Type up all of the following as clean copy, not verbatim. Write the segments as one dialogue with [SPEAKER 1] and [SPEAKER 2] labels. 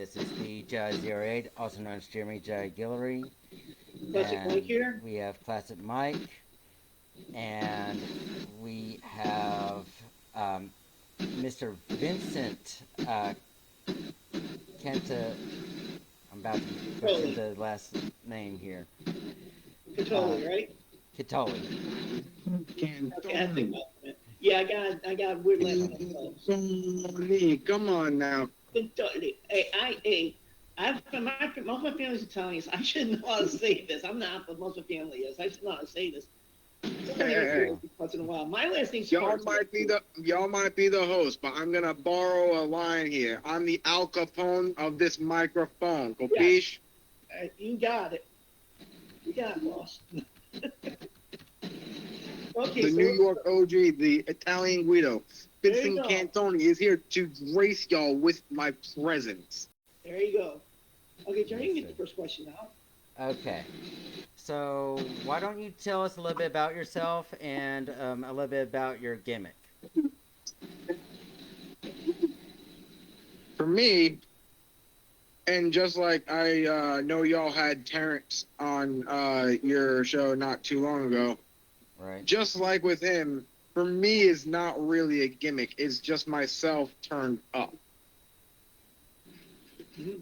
[SPEAKER 1] This is the Jazz 08, also known as Jeremy J. Guillory.
[SPEAKER 2] Classic Mike
[SPEAKER 1] And
[SPEAKER 2] here.
[SPEAKER 1] we have Classic Mike. And we have Mr. Vincent Kenta. I'm about to butcher
[SPEAKER 2] Totally.
[SPEAKER 1] the last name here. Uh,
[SPEAKER 2] Totally, right?
[SPEAKER 1] Kitoli.
[SPEAKER 2] Okay, I think
[SPEAKER 3] Cantoni.
[SPEAKER 2] about it. Yeah, I got weird last name.
[SPEAKER 3] Cantoni. Come on now.
[SPEAKER 2] Totally. Most of my family's Italian, so I should know how to say this. I'm not, but most of my family is. I should know how to say this.
[SPEAKER 3] Hey.
[SPEAKER 2] Once in a while. My last name's
[SPEAKER 3] Y'all
[SPEAKER 2] Sparks.
[SPEAKER 3] might be the host, but I'm gonna borrow a line here. I'm the Al Capone of this microphone.
[SPEAKER 2] Yeah,
[SPEAKER 3] Capiche?
[SPEAKER 2] you got it. You got it, boss. Okay,
[SPEAKER 3] The
[SPEAKER 2] so
[SPEAKER 3] New York OG, the Italian Guido.
[SPEAKER 2] there you
[SPEAKER 3] Vincent
[SPEAKER 2] go.
[SPEAKER 3] Cantoni is here to grace y'all with my presence.
[SPEAKER 2] There you go. Okay, Johnny, you can
[SPEAKER 1] Yes,
[SPEAKER 2] get
[SPEAKER 1] sir.
[SPEAKER 2] the first question now.
[SPEAKER 1] Okay. So, why don't you tell us a little bit about yourself and a little bit about your gimmick?
[SPEAKER 3] For me, and just like I know y'all had Terrence on your show not too long ago,
[SPEAKER 1] Right?
[SPEAKER 3] just like with him, for me is not really a gimmick. It's just myself turned up.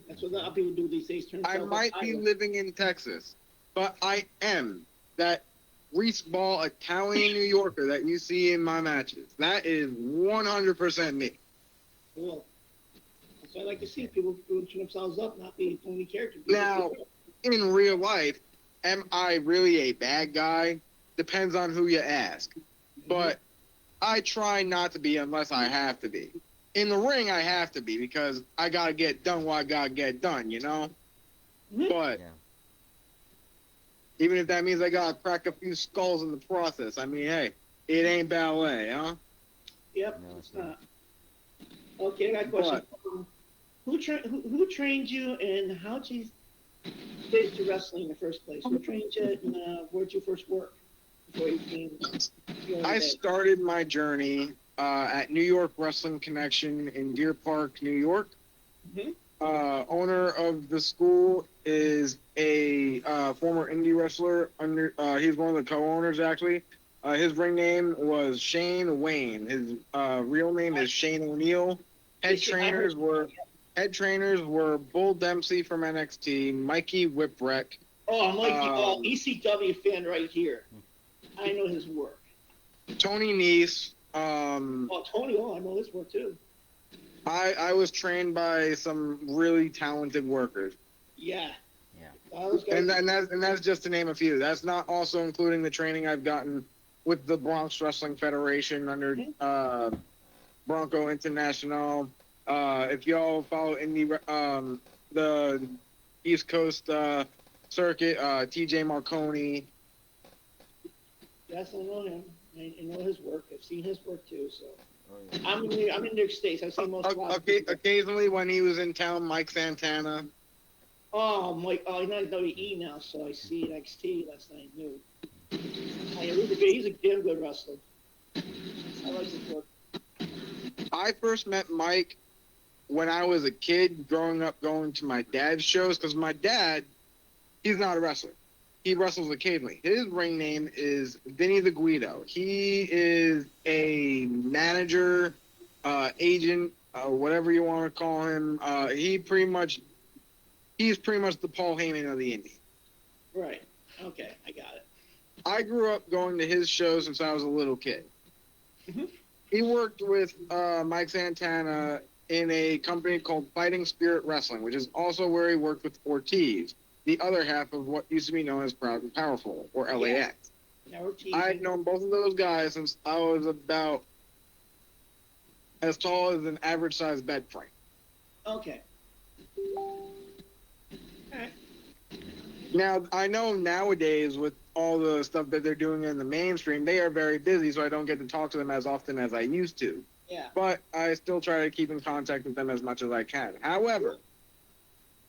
[SPEAKER 2] That's what a lot of people do these days. Turn
[SPEAKER 3] I
[SPEAKER 2] themselves
[SPEAKER 3] might
[SPEAKER 2] up.
[SPEAKER 3] be living in Texas, but I am that grease ball Italian New Yorker that you see in my matches. That is 100% me.
[SPEAKER 2] Cool. That's what I like to see. People turn themselves up, not be phony characters.
[SPEAKER 3] Now, in real life, am I really a bad guy? Depends on who you ask. But I try not to be unless I have to be. In the ring, I have to be because I got to get done what I got to get done, you know? But
[SPEAKER 1] Yeah.
[SPEAKER 3] even if that means I got to crack a few skulls in the process, I mean, hey, it ain't ballet, huh?
[SPEAKER 2] Yep,
[SPEAKER 1] No,
[SPEAKER 2] it's
[SPEAKER 1] it's not.
[SPEAKER 2] not. Okay, I got a question. Who trained you, and how'd you get into wrestling in the first place? Who trained you, and where'd you first work before you came?
[SPEAKER 3] I started my journey at New York Wrestling Connection in Deer Park, New York.
[SPEAKER 2] Mm-hmm.
[SPEAKER 3] Owner of the school is a former indie wrestler. He's one of the co-owners actually. His ring name was Shane Wayne. His real name is Shane O'Neill. Head trainers were Bull Dempsey from NXT, Mikey Whipwreck.
[SPEAKER 2] Oh, Mikey,
[SPEAKER 3] Um,
[SPEAKER 2] ECW fan right here. I know his work.
[SPEAKER 3] Tony Nese.
[SPEAKER 2] Oh, Tony, I know his work too.
[SPEAKER 3] I was trained by some really talented workers.
[SPEAKER 2] Yeah.
[SPEAKER 1] Yeah.
[SPEAKER 2] All those guys.
[SPEAKER 3] And that's just to name a few. That's not also including the training I've gotten with the Bronx Wrestling Federation under Bronco International. If y'all follow the East Coast circuit, TJ Marconi.
[SPEAKER 2] Yes, I know him. I know his work. I've seen his work too. So
[SPEAKER 1] Oh, yeah.
[SPEAKER 2] I'm in New York State. I've seen most of
[SPEAKER 3] Occasionally, when he was in town, Mike Santana.
[SPEAKER 2] Oh, Mike. Oh, he's not WWE now, so I see NXT. Last night I knew. Oh, yeah, he's a damn good wrestler. I like his work.
[SPEAKER 3] I first met Mike when I was a kid, growing up, going to my dad's shows, because my dad, he's not a wrestler. He wrestles occasionally. His ring name is Vinny the Guido. He is a manager, agent, whatever you want to call him. He's pretty much the Paul Heyman of the indie.
[SPEAKER 2] Right. Okay, I got it.
[SPEAKER 3] I grew up going to his shows since I was a little kid.
[SPEAKER 2] Mhm.
[SPEAKER 3] He worked with Mike Santana in a company called Fighting Spirit Wrestling, which is also where he worked with Ortiz, the other half of what used to be known as Proud and Powerful, or LAX.
[SPEAKER 2] Now we're teasing.
[SPEAKER 3] I've known both of those guys since I was about as tall as an average-sized bed frame.
[SPEAKER 2] Okay. All right.
[SPEAKER 3] Now, I know nowadays with all the stuff that they're doing in the mainstream, they are very busy, so I don't get to talk to them as often as I used to.
[SPEAKER 2] Yeah.
[SPEAKER 3] But I still try to keep in contact with them as much as I can. However,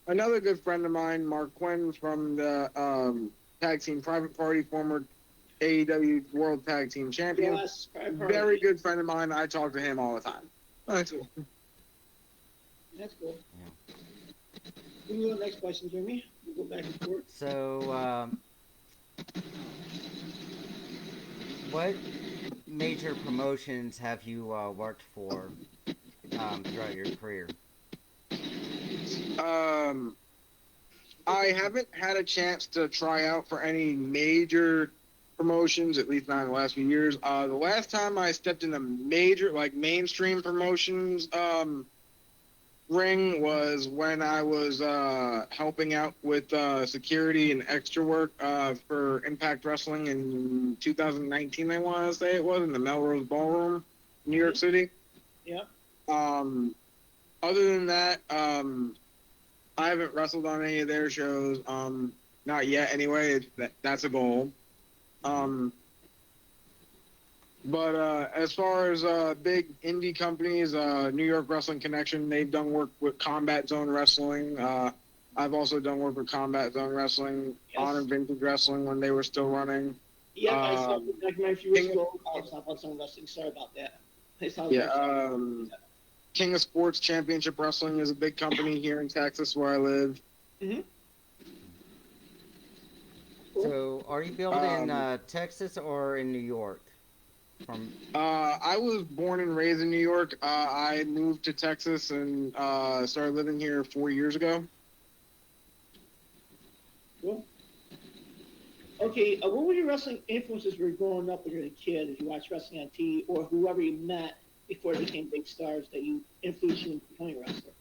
[SPEAKER 3] another good friend of mine, Mark Quinn from the Tag Team Private Party, former AEW World Tag Team Champion,
[SPEAKER 2] Yes.
[SPEAKER 3] very good friend of mine. I talk to him all the time. That's cool.
[SPEAKER 2] That's cool. can you go to the next question, Jimmy? We'll go back and forth.
[SPEAKER 1] So, what major promotions have you worked for throughout your career?
[SPEAKER 3] Um, I haven't had a chance to try out for any major promotions, at least not in the last few years. The last time I stepped in a major, like mainstream promotions ring was when I was helping out with security and extra work for Impact Wrestling in 2019, I want to say it was, in the Melrose Ballroom, New York City.
[SPEAKER 2] Yeah.
[SPEAKER 3] Other than that, I haven't wrestled on any of their shows. Not yet, anyway. That's a goal. But as far as big indie companies, New York Wrestling Connection, they've done work with Combat Zone Wrestling. I've also done work with Combat Zone Wrestling,
[SPEAKER 2] Yes.
[SPEAKER 3] Honor Vintage Wrestling when they were still running.
[SPEAKER 2] Yeah, I saw the documentary a few weeks ago. I saw about some wrestling. Sorry about that. I saw
[SPEAKER 3] King of Sports Championship Wrestling is a big company here in Texas where I live.
[SPEAKER 2] Mm-hmm.
[SPEAKER 1] So, are you built in Texas or in New York?
[SPEAKER 3] I was born and raised in New York. I moved to Texas and started living here 4 years ago.
[SPEAKER 2] Cool. Okay, what were your wrestling influences when you were growing up when you were a kid? If you watched wrestling on TV, or whoever you met before they became big stars that you influenced you into becoming a wrestler?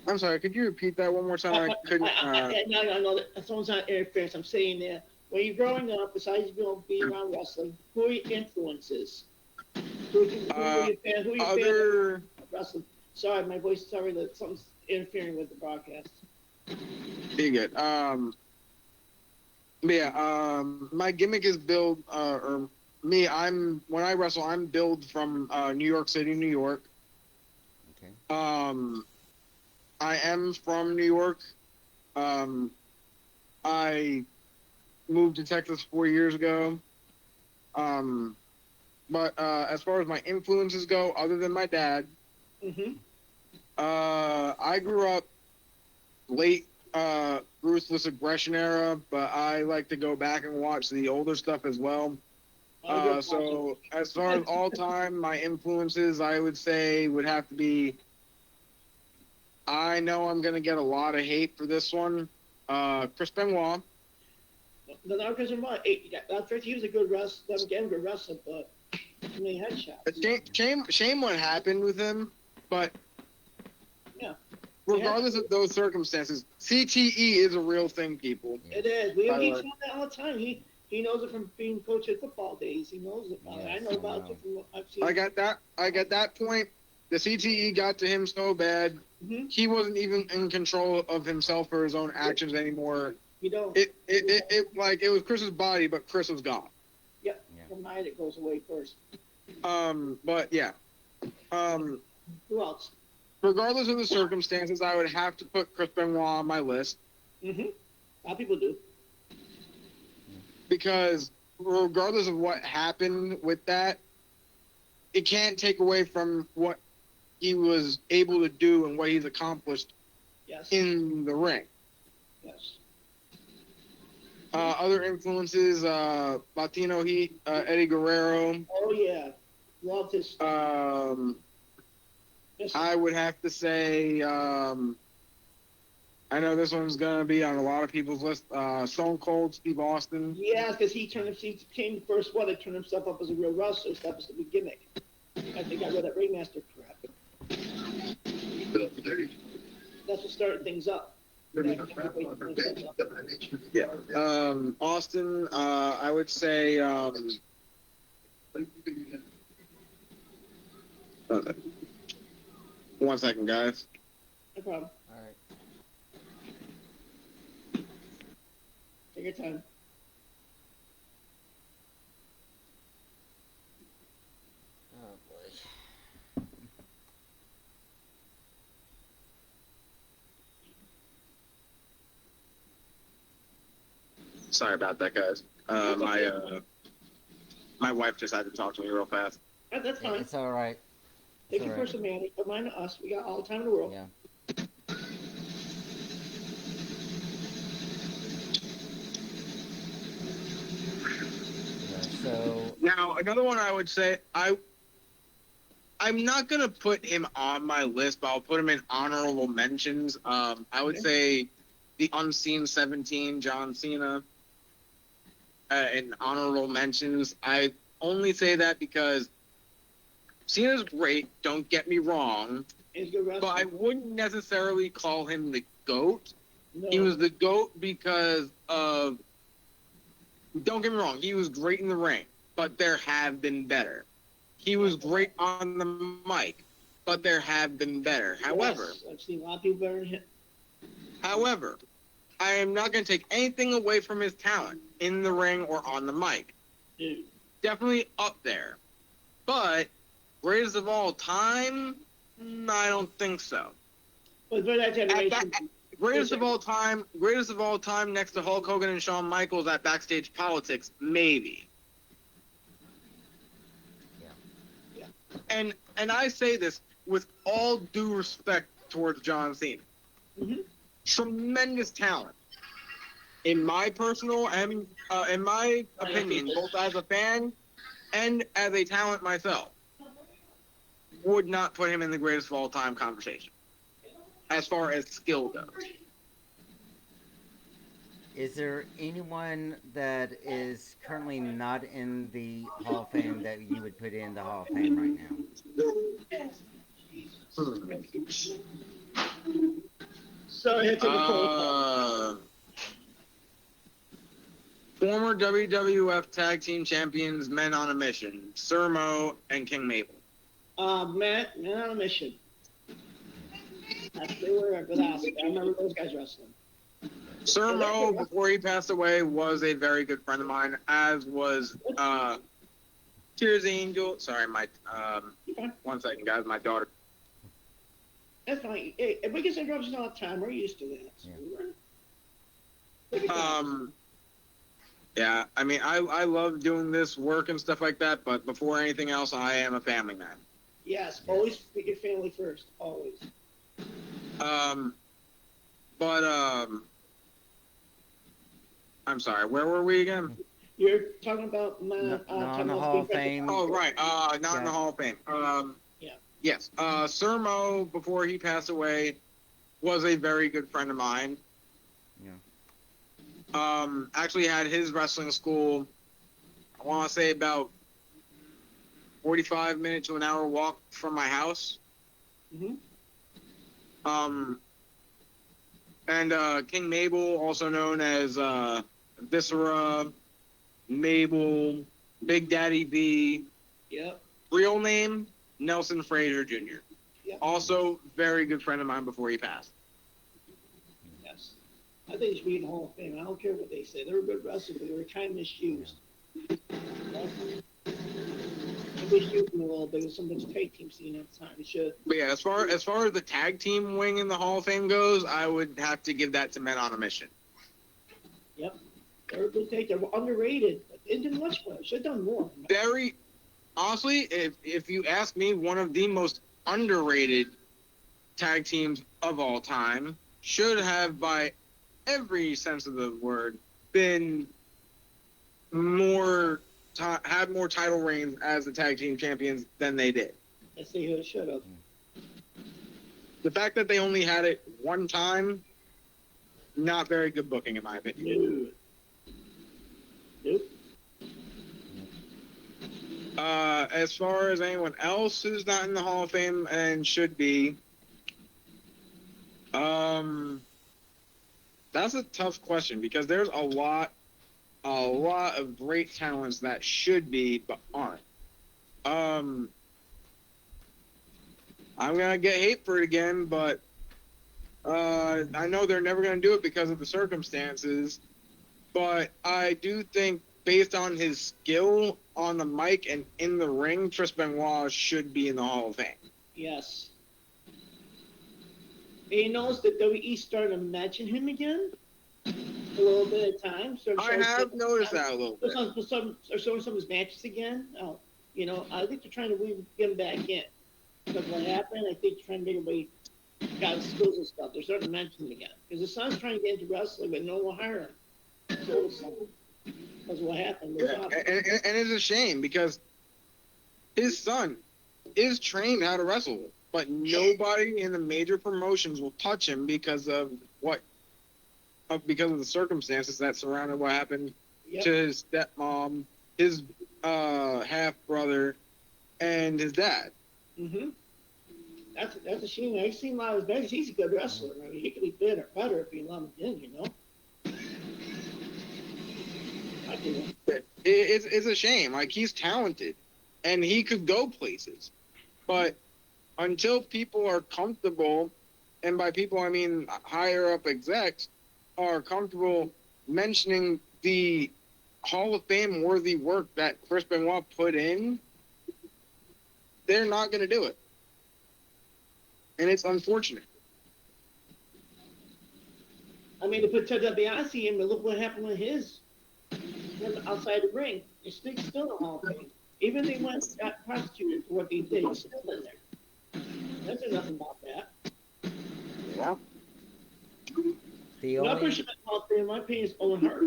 [SPEAKER 3] I'm sorry, could you repeat that one more time? I couldn't.
[SPEAKER 2] I know that someone's not interference. I'm saying that when you're growing up, besides being around wrestling, who are your influences? Who are you fan of wrestling? Sorry, my voice. Sorry that something's interfering with the broadcast.
[SPEAKER 3] Pretty good. My gimmick is build, or me. When I wrestle, I'm build from New York City, New York.
[SPEAKER 1] Okay.
[SPEAKER 3] I am from New York. I moved to Texas 4 years ago. But as far as my influences go, other than my dad, I grew up late Ruthless Aggression era, but I like to go back and watch the older stuff as well. So as far as all time, my influences, I would say, would have to be. I know I'm gonna get a lot of hate for this one. Chris Benoit.
[SPEAKER 2] No, not Chris Benoit. He was a good wrestler. Good wrestler, but too many headshots.
[SPEAKER 3] Shame what happened with him, but
[SPEAKER 2] yeah.
[SPEAKER 3] Regardless of those circumstances, CTE is a real thing, people.
[SPEAKER 2] It is. We tell that all the time. He knows it from being coach at football days. He knows it. Yes, I know about it from I've seen.
[SPEAKER 3] I got that point. The CTE got to him so bad, he wasn't even in control of himself or his own actions anymore.
[SPEAKER 2] You don't.
[SPEAKER 3] It was Chris's body, but Chris was gone.
[SPEAKER 2] Yeah. From night it goes away first.
[SPEAKER 3] But yeah.
[SPEAKER 2] Who else?
[SPEAKER 3] Regardless of the circumstances, I would have to put Chris Benoit on my list.
[SPEAKER 2] A lot of people do.
[SPEAKER 3] Because regardless of what happened with that, it can't take away from what he was able to do and what he's accomplished in the ring.
[SPEAKER 2] Yes.
[SPEAKER 3] Other influences, Latino Heat, Eddie Guerrero.
[SPEAKER 2] Oh, yeah. Loved his stuff.
[SPEAKER 3] I would have to say, I know this one's going to be on a lot of people's list, Stone Cold Steve Austin.
[SPEAKER 2] Yeah, because he became the first one to turn himself up as a real wrestler. So that was the gimmick. I think I read that Ringmaster crap. That's what started things up.
[SPEAKER 3] Yeah. Austin, I would say, one second, guys.
[SPEAKER 2] No problem.
[SPEAKER 1] All right.
[SPEAKER 2] Take your time.
[SPEAKER 1] Oh boy.
[SPEAKER 3] Sorry about that, guys. My wife just had to talk to me real fast.
[SPEAKER 2] That's fine.
[SPEAKER 1] It's all right.
[SPEAKER 2] Take your personality. Don't mind us. We got all the time in the world.
[SPEAKER 1] Yeah. So,
[SPEAKER 3] Now, another one I would say, I'm not gonna put him on my list, but I'll put him in honorable mentions. I would say the Unseen 17, John Cena, in honorable mentions. I only say that because Cena's great. Don't get me wrong,
[SPEAKER 2] He's a good
[SPEAKER 3] but I
[SPEAKER 2] wrestler.
[SPEAKER 3] wouldn't necessarily call him the GOAT.
[SPEAKER 2] No.
[SPEAKER 3] He was the GOAT because of. Don't get me wrong. He was great in the ring, but there have been better. He was great on the mic, but there have been better. However,
[SPEAKER 2] Yes, I've seen a lot of people better than him.
[SPEAKER 3] However, I am not going to take anything away from his talent in the ring or on the mic.
[SPEAKER 2] Dude.
[SPEAKER 3] Definitely up there. But greatest of all time, I don't think so.
[SPEAKER 2] But for that generation,
[SPEAKER 3] Greatest of all time next to Hulk Hogan and Shawn Michaels at Backstage Politics, maybe.
[SPEAKER 1] yeah.
[SPEAKER 3] And I say this with all due respect towards John Cena.
[SPEAKER 2] Mhm.
[SPEAKER 3] Tremendous talent. In my personal and in my opinion, both as a fan and as a talent myself, would not put him in the greatest of all time conversation as far as skill goes.
[SPEAKER 1] Is there anyone that is currently not in the Hall of Fame that you would put in the Hall of Fame right now?
[SPEAKER 2] So I had to take a poll.
[SPEAKER 3] Former WWF Tag Team Champions, Men on a Mission, Sir Mo and King Mabel.
[SPEAKER 2] Matt, Man on a Mission. They were with us. I remember those guys wrestling.
[SPEAKER 3] Sir Mo, before he passed away, was a very good friend of mine, as was Tears Angel. Sorry, my
[SPEAKER 2] Okay.
[SPEAKER 3] 1 second, guys, my daughter.
[SPEAKER 2] That's fine. Hey, if we get interruptions all the time, we're used to that. So
[SPEAKER 3] Yeah, I mean, I love doing this work and stuff like that, but before anything else, I am a family man.
[SPEAKER 2] Yes, always put your family first. Always.
[SPEAKER 3] I'm sorry, where were we again?
[SPEAKER 2] You're talking about
[SPEAKER 1] Not in the Hall of Fame.
[SPEAKER 3] Oh, right, not in the Hall of Fame.
[SPEAKER 2] Yeah.
[SPEAKER 3] Yes, Sir Mo, before he passed away, was a very good friend of mine.
[SPEAKER 1] Yeah.
[SPEAKER 3] Actually had his wrestling school, I want to say about 45 minutes to an hour walk from my house.
[SPEAKER 2] Mm-hmm.
[SPEAKER 3] And King Mabel, also known as Viscera, Mabel, Big Daddy V.
[SPEAKER 2] Yep.
[SPEAKER 3] Real name, Nelson Frazier Jr.
[SPEAKER 2] Yep.
[SPEAKER 3] Also, very good friend of mine before he passed.
[SPEAKER 2] Yes. I think they should be in the Hall of Fame. I don't care what they say. They were good wrestlers, but they were kind of misused. Misused them a little bit with some of those tag team scene at the time. It should.
[SPEAKER 3] But yeah, as far as the tag team wing in the Hall of Fame goes, I would have to give that to Men on a Mission.
[SPEAKER 2] Yep. They were good tag. They were underrated. They didn't do much for it. Should have done more.
[SPEAKER 3] Very honestly, if you ask me, one of the most underrated tag teams of all time, should have, by every sense of the word, been had more title reigns as the tag team champions than they did.
[SPEAKER 2] Yes, they should have.
[SPEAKER 3] The fact that they only had it one time, not very good booking in my opinion.
[SPEAKER 2] Nope.
[SPEAKER 3] As far as anyone else who's not in the Hall of Fame and should be, that's a tough question because there's a lot of great talents that should be but aren't. I'm gonna get hate for it again, but I know they're never gonna do it because of the circumstances. But I do think, based on his skill on the mic and in the ring, Chris Benoit should be in the Hall of Fame.
[SPEAKER 2] Yes. And you notice that WWE started to mention him again a little bit at times.
[SPEAKER 3] I have noticed that a little bit.
[SPEAKER 2] They're showing some of his matches again. Oh, I think they're trying to get him back in. Because what happened, I think they're trying to make everybody got his skills and stuff. They're starting to mention him again. Because his son's trying to get into wrestling, but no one will hire him. So, Because what happened was
[SPEAKER 3] Yeah, and it's a shame because his son is trained how to wrestle, but nobody in the major promotions will touch him because of because of the circumstances that surrounded what happened
[SPEAKER 2] yep.
[SPEAKER 3] to his stepmom, his half brother, and his dad.
[SPEAKER 2] Mm-hmm. That's a shame. I've seen a lot of his matches. He's a good wrestler. I mean, he could be better if he allowed him in, you know? I do.
[SPEAKER 3] It's a shame. Like, he's talented, and he could go places. But until people are comfortable, and by people I mean higher up execs, are comfortable mentioning the Hall of Fame worthy work that Chris Benoit put in, they're not going to do it. And it's unfortunate.
[SPEAKER 2] I mean, to put Ted DiBiase in, but look what happened with his outside the ring. It's still in the Hall of Fame. Even if they went got prosecuted for what they did, he's still in there. There's nothing about that.
[SPEAKER 3] Yeah.
[SPEAKER 1] The
[SPEAKER 2] Another
[SPEAKER 1] only
[SPEAKER 2] person in the Hall of Fame, in my opinion, is Owen Hart.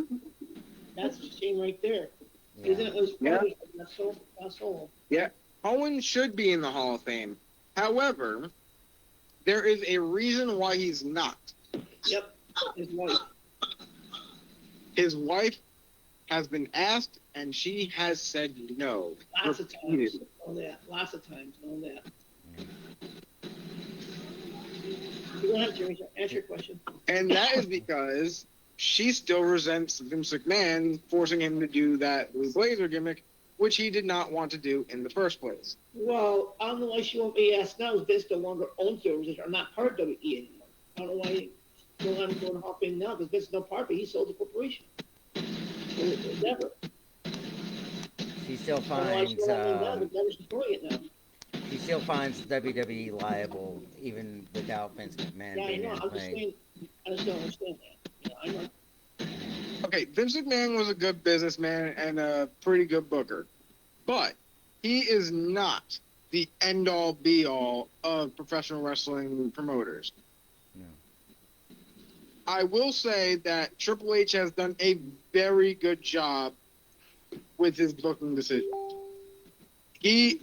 [SPEAKER 2] That's a shame right there.
[SPEAKER 1] yeah.
[SPEAKER 2] Isn't it? His brothers, that's all.
[SPEAKER 3] Yeah. Owen should be in the Hall of Fame. However, there is a reason why he's not.
[SPEAKER 2] Yep. His wife.
[SPEAKER 3] His wife has been asked, and she has said no.
[SPEAKER 2] Lots of times. Know that. Lots of times. Know that. Go ahead, Jerry. Answer your question.
[SPEAKER 3] And that is because she still resents Vince McMahon forcing him to do that Blue Blazer gimmick, which he did not want to do in the first place.
[SPEAKER 2] Well, I don't know why she won't be asked now. Vince no longer owns the organization. Are not part of WWE anymore. I don't know why he don't have him going to Hall of Fame now because Vince is no part of it. He sold the corporation. Never.
[SPEAKER 1] she still finds she still finds WWE liable even without Vince McMahon
[SPEAKER 2] yeah, I
[SPEAKER 1] being
[SPEAKER 2] know.
[SPEAKER 1] in
[SPEAKER 2] I'm
[SPEAKER 1] the
[SPEAKER 2] just
[SPEAKER 1] ring.
[SPEAKER 2] saying. I just don't understand that. You know, I know.
[SPEAKER 3] Okay, Vince McMahon was a good businessman and a pretty good booker, but he is not the end-all, be-all of professional wrestling promoters.
[SPEAKER 1] No.
[SPEAKER 3] I will say that Triple H has done a very good job with his booking decisions.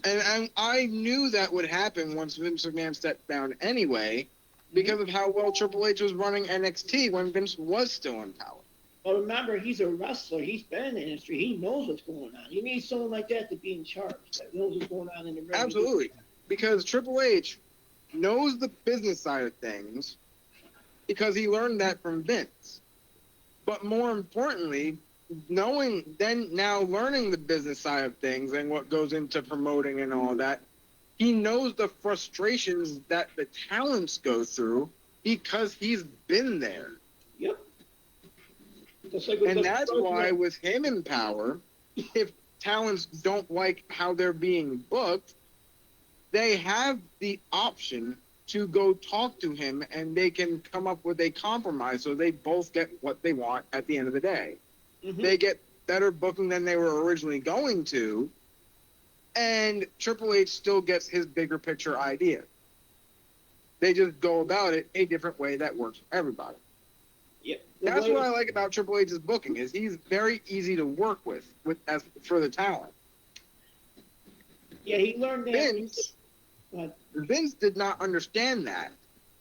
[SPEAKER 3] And I knew that would happen once Vince McMahon stepped down anyway, because of how well Triple H was running NXT when Vince was still in power.
[SPEAKER 2] But remember, he's a wrestler. He's been in the industry. He knows what's going on. You need someone like that to be in charge that knows what's going on in the ring.
[SPEAKER 3] Absolutely, because Triple H knows the business side of things because he learned that from Vince. But more importantly, learning the business side of things and what goes into promoting and all that, he knows the frustrations that the talents go through because he's been there.
[SPEAKER 2] Yep.
[SPEAKER 3] And that's why with him in power, if talents don't like how they're being booked, they have the option to go talk to him and they can come up with a compromise so they both get what they want at the end of the day. Mm-hmm. They get better booking than they were originally going to, and Triple H still gets his bigger picture idea. They just go about it a different way that works for everybody.
[SPEAKER 2] Yeah,
[SPEAKER 3] that's what I like about Triple H's booking is he's very easy to work with as for the talent.
[SPEAKER 2] Yeah, he learned that.
[SPEAKER 3] Vince did not understand that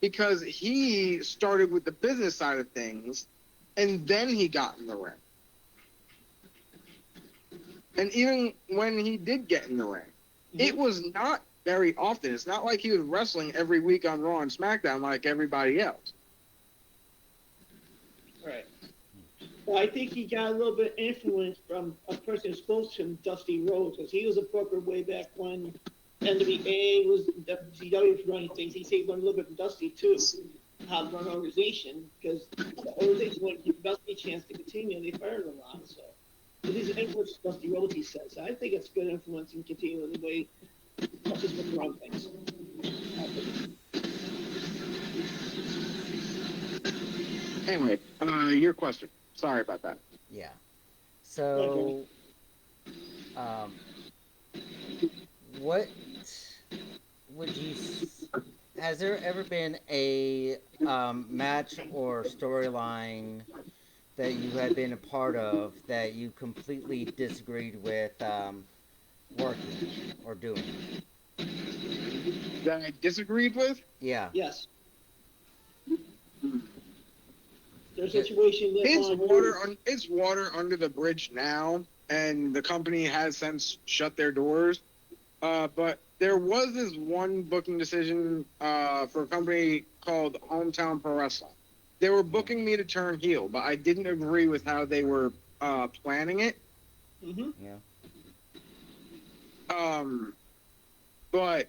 [SPEAKER 3] because he started with the business side of things, and then he got in the ring. And even when he did get in the ring, it was not very often. It's not like he was wrestling every week on Raw and SmackDown like everybody else.
[SPEAKER 2] Right. Well, I think he got a little bit influence from a person who's close to him, Dusty Rhodes, because he was a booker way back when NWA was WCW was running things. He said he learned a little bit from Dusty too, how to run an organization, because the organization wanted to give Dusty a chance to continue, and they fired him a lot. So his influence, Dusty Rhodes, he says. I think it's good influence and continuing the way Dusty's been around things.
[SPEAKER 3] Anyway, your question. Sorry about that.
[SPEAKER 1] Yeah. So, what would you? Has there ever been a match or storyline that you had been a part of that you completely disagreed with working or doing?
[SPEAKER 3] That I disagreed with.
[SPEAKER 1] Yeah.
[SPEAKER 2] Yes. There's a
[SPEAKER 1] Ju-
[SPEAKER 2] situation that
[SPEAKER 3] It's water under the bridge now, and the company has since shut their doors. But there was this one booking decision for a company called Hometown Pro Wrestling. They were booking me to turn heel, but I didn't agree with how they were planning it.
[SPEAKER 2] Mm-hmm.
[SPEAKER 1] Yeah.
[SPEAKER 3] But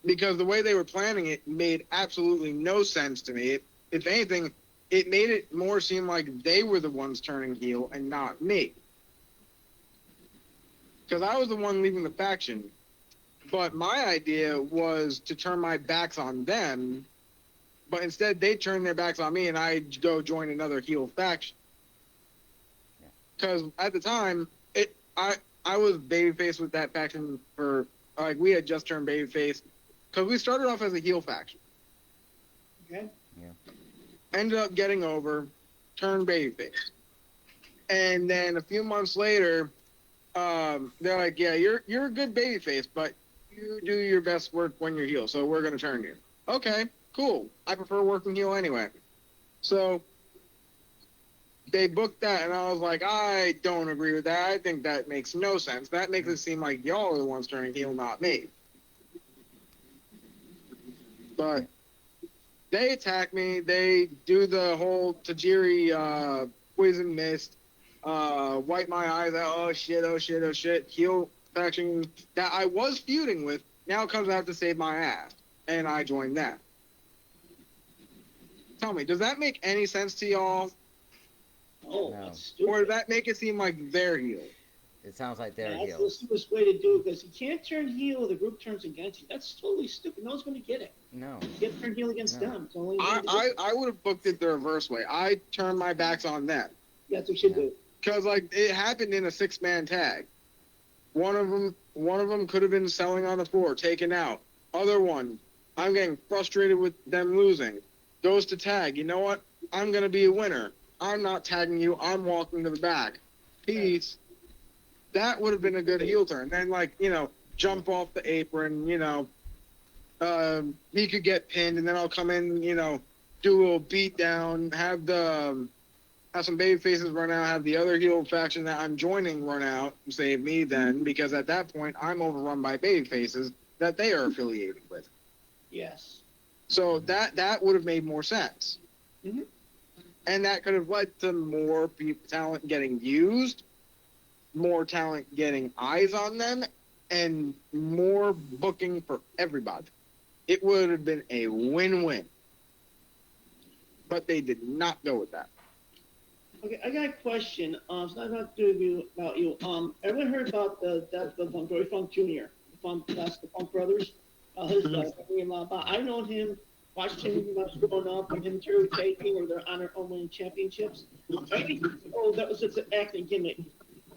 [SPEAKER 3] because the way they were planning it made absolutely no sense to me. If anything, it made it more seem like they were the ones turning heel and not me. Because I was the one leaving the faction. But my idea was to turn my backs on them, but instead they turned their backs on me and I go join another heel faction. Because at the time, I was babyface with that faction for, like, we had just turned babyface. Because we started off as a heel faction.
[SPEAKER 2] Okay.
[SPEAKER 1] Yeah.
[SPEAKER 3] Ended up getting over, turned babyface. And then a few months later, they're like, yeah, you're a good babyface, but you do your best work when you're heel, so we're going to turn you. Okay, cool. I prefer working heel anyway. So they booked that, and I was like, I don't agree with that. I think that makes no sense. That makes it seem like y'all are the ones turning heel, not me. But they attack me. They do the whole Tajiri poison mist, wipe my eyes out. Oh shit! Oh shit! Oh shit! Heel faction that I was feuding with now comes out to save my ass, and I joined that. Tell me, does that make any sense to y'all?
[SPEAKER 2] Oh,
[SPEAKER 1] No.
[SPEAKER 2] that's stupid.
[SPEAKER 3] Or does that make it seem like they're heel?
[SPEAKER 1] It sounds like they're
[SPEAKER 2] That's the
[SPEAKER 1] heels.
[SPEAKER 2] stupidest way to do it because you can't turn heel. The group turns against you. That's totally stupid. No one's going to get it.
[SPEAKER 1] No.
[SPEAKER 2] You have to turn heel against
[SPEAKER 1] No.
[SPEAKER 2] them. It's the only way to do
[SPEAKER 3] I,
[SPEAKER 2] it.
[SPEAKER 3] I would have booked it the reverse way. I turned my backs on them.
[SPEAKER 2] That's what you should do.
[SPEAKER 3] Because, like, it happened in a 6-man tag. One of them could have been selling on the floor, taken out. Other one, I'm getting frustrated with them losing. Goes to tag. You know what? I'm going to be a winner. I'm not tagging you. I'm walking to the back. Peace. That would have been a good heel turn. Then, like, jump off the apron, he could get pinned, and then I'll come in, do a little beat down, have some baby faces run out, have the other heel faction that I'm joining run out and save me then, because at that point I'm overrun by baby faces that they are affiliated with.
[SPEAKER 2] Yes.
[SPEAKER 3] So that would have made more sense.
[SPEAKER 2] Mm-hmm.
[SPEAKER 3] And that could have led to more talent getting used, more talent getting eyes on them, and more booking for everybody. It would have been a win-win. But they did not go with that.
[SPEAKER 2] Okay, I got a question. It's not about you. Everyone heard about the death of Dory Funk Jr., the Funk brothers? His brother-in-law. I've known him, watched him when I was growing up, and him and Terry taping, where they're on their own winning championships. That was just an acting gimmick.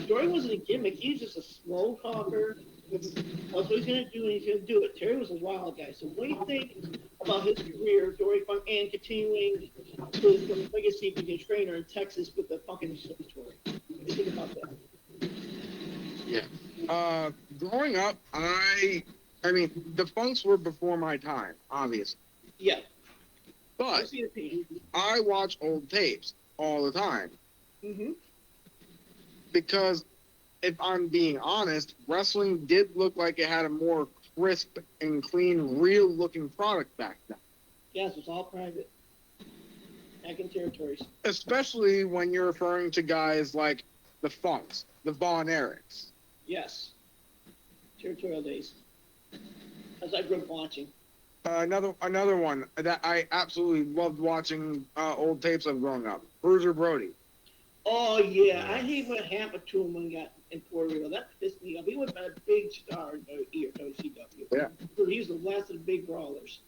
[SPEAKER 2] Dory wasn't a gimmick. He was just a slow talker. That's what he's going to do, and he's going to do it. Terry was a wild guy. So what do you think about his career, Dory Funk, and continuing his legacy being a trainer in Texas with the fucking story? What do you think about that?
[SPEAKER 3] Yeah. Growing up, I mean, the Funks were before my time, obviously.
[SPEAKER 2] Yeah.
[SPEAKER 3] But I watch old tapes all the time.
[SPEAKER 2] Mm-hmm.
[SPEAKER 3] Because if I'm being honest, wrestling did look like it had a more crisp and clean, real-looking product back then.
[SPEAKER 2] Yes, it's all private. Back in territories.
[SPEAKER 3] Especially when you're referring to guys like the Funks, the Von Erichs.
[SPEAKER 2] Yes. Territorial days. As I grew up watching.
[SPEAKER 3] Another one that I absolutely loved watching old tapes of growing up. Bruiser Brody.
[SPEAKER 2] Oh, yeah. I hate what happened to him when he got in Puerto Rico. That pissed me off. He was a big star in WCW.
[SPEAKER 3] Yeah.
[SPEAKER 2] He was the last of the big brawlers.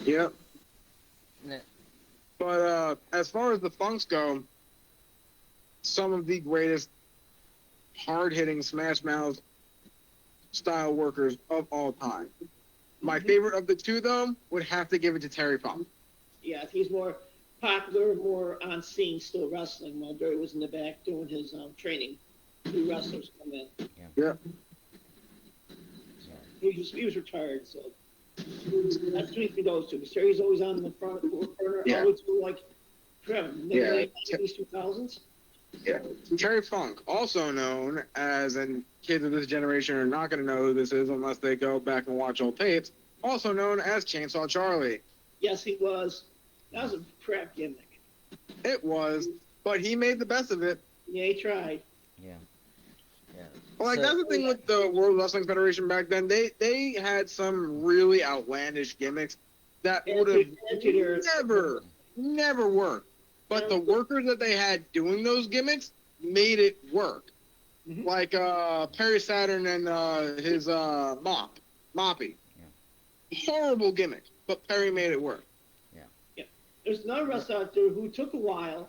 [SPEAKER 3] Yep.
[SPEAKER 1] Yeah.
[SPEAKER 3] But as far as the Funks go, some of the greatest hard-hitting Smash Mouth style workers of all time. My favorite of the two, though, would have to give it to Terry Funk.
[SPEAKER 2] Yeah, he's more popular, more on scene, still wrestling, while Barry was in the back doing his training. New wrestlers come in.
[SPEAKER 3] Yeah.
[SPEAKER 2] He was retired, so that's between those two. Because Terry's always on the front corner,
[SPEAKER 3] Yeah.
[SPEAKER 2] always like
[SPEAKER 3] Yeah.
[SPEAKER 2] 2000s.
[SPEAKER 3] Yeah. Terry Funk, also known as, and kids of this generation are not going to know who this is unless they go back and watch old tapes, also known as Chainsaw Charlie.
[SPEAKER 2] Yes, he was. That was a crap gimmick.
[SPEAKER 3] It was, but he made the best of it.
[SPEAKER 2] Yeah, he tried.
[SPEAKER 1] Yeah. Yeah.
[SPEAKER 3] Like, that's the thing with the World Wrestling Federation back then. They had some really outlandish gimmicks that would have never worked. But the workers that they had doing those gimmicks made it work.
[SPEAKER 2] Mm-hmm.
[SPEAKER 3] Like Perry Saturn and his Moppy.
[SPEAKER 1] Yeah.
[SPEAKER 3] Horrible gimmick, but Perry made it work.
[SPEAKER 2] Yeah. There's another wrestler out there who took a while.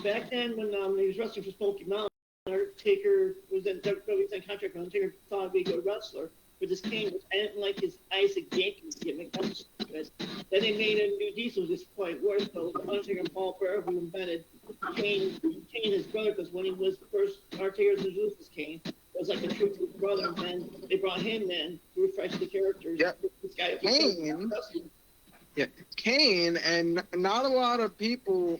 [SPEAKER 2] Back then, when he was wrestling for Smoky Mountain, Undertaker was in WWE contract. Undertaker thought he'd be a good wrestler, but this Kane was, I didn't like his Isaac Jenkins gimmick. That was stupid. Then they made a new Diesel, this quite worse. So Undertaker and Paul Bearer, who invented Kane, his brother, because when he was first Undertaker introduced as Kane, it was like a tribute to his brother, and then they brought him in to refresh the characters.
[SPEAKER 3] Yep.
[SPEAKER 2] This guy,
[SPEAKER 3] Kane, and not a lot of people,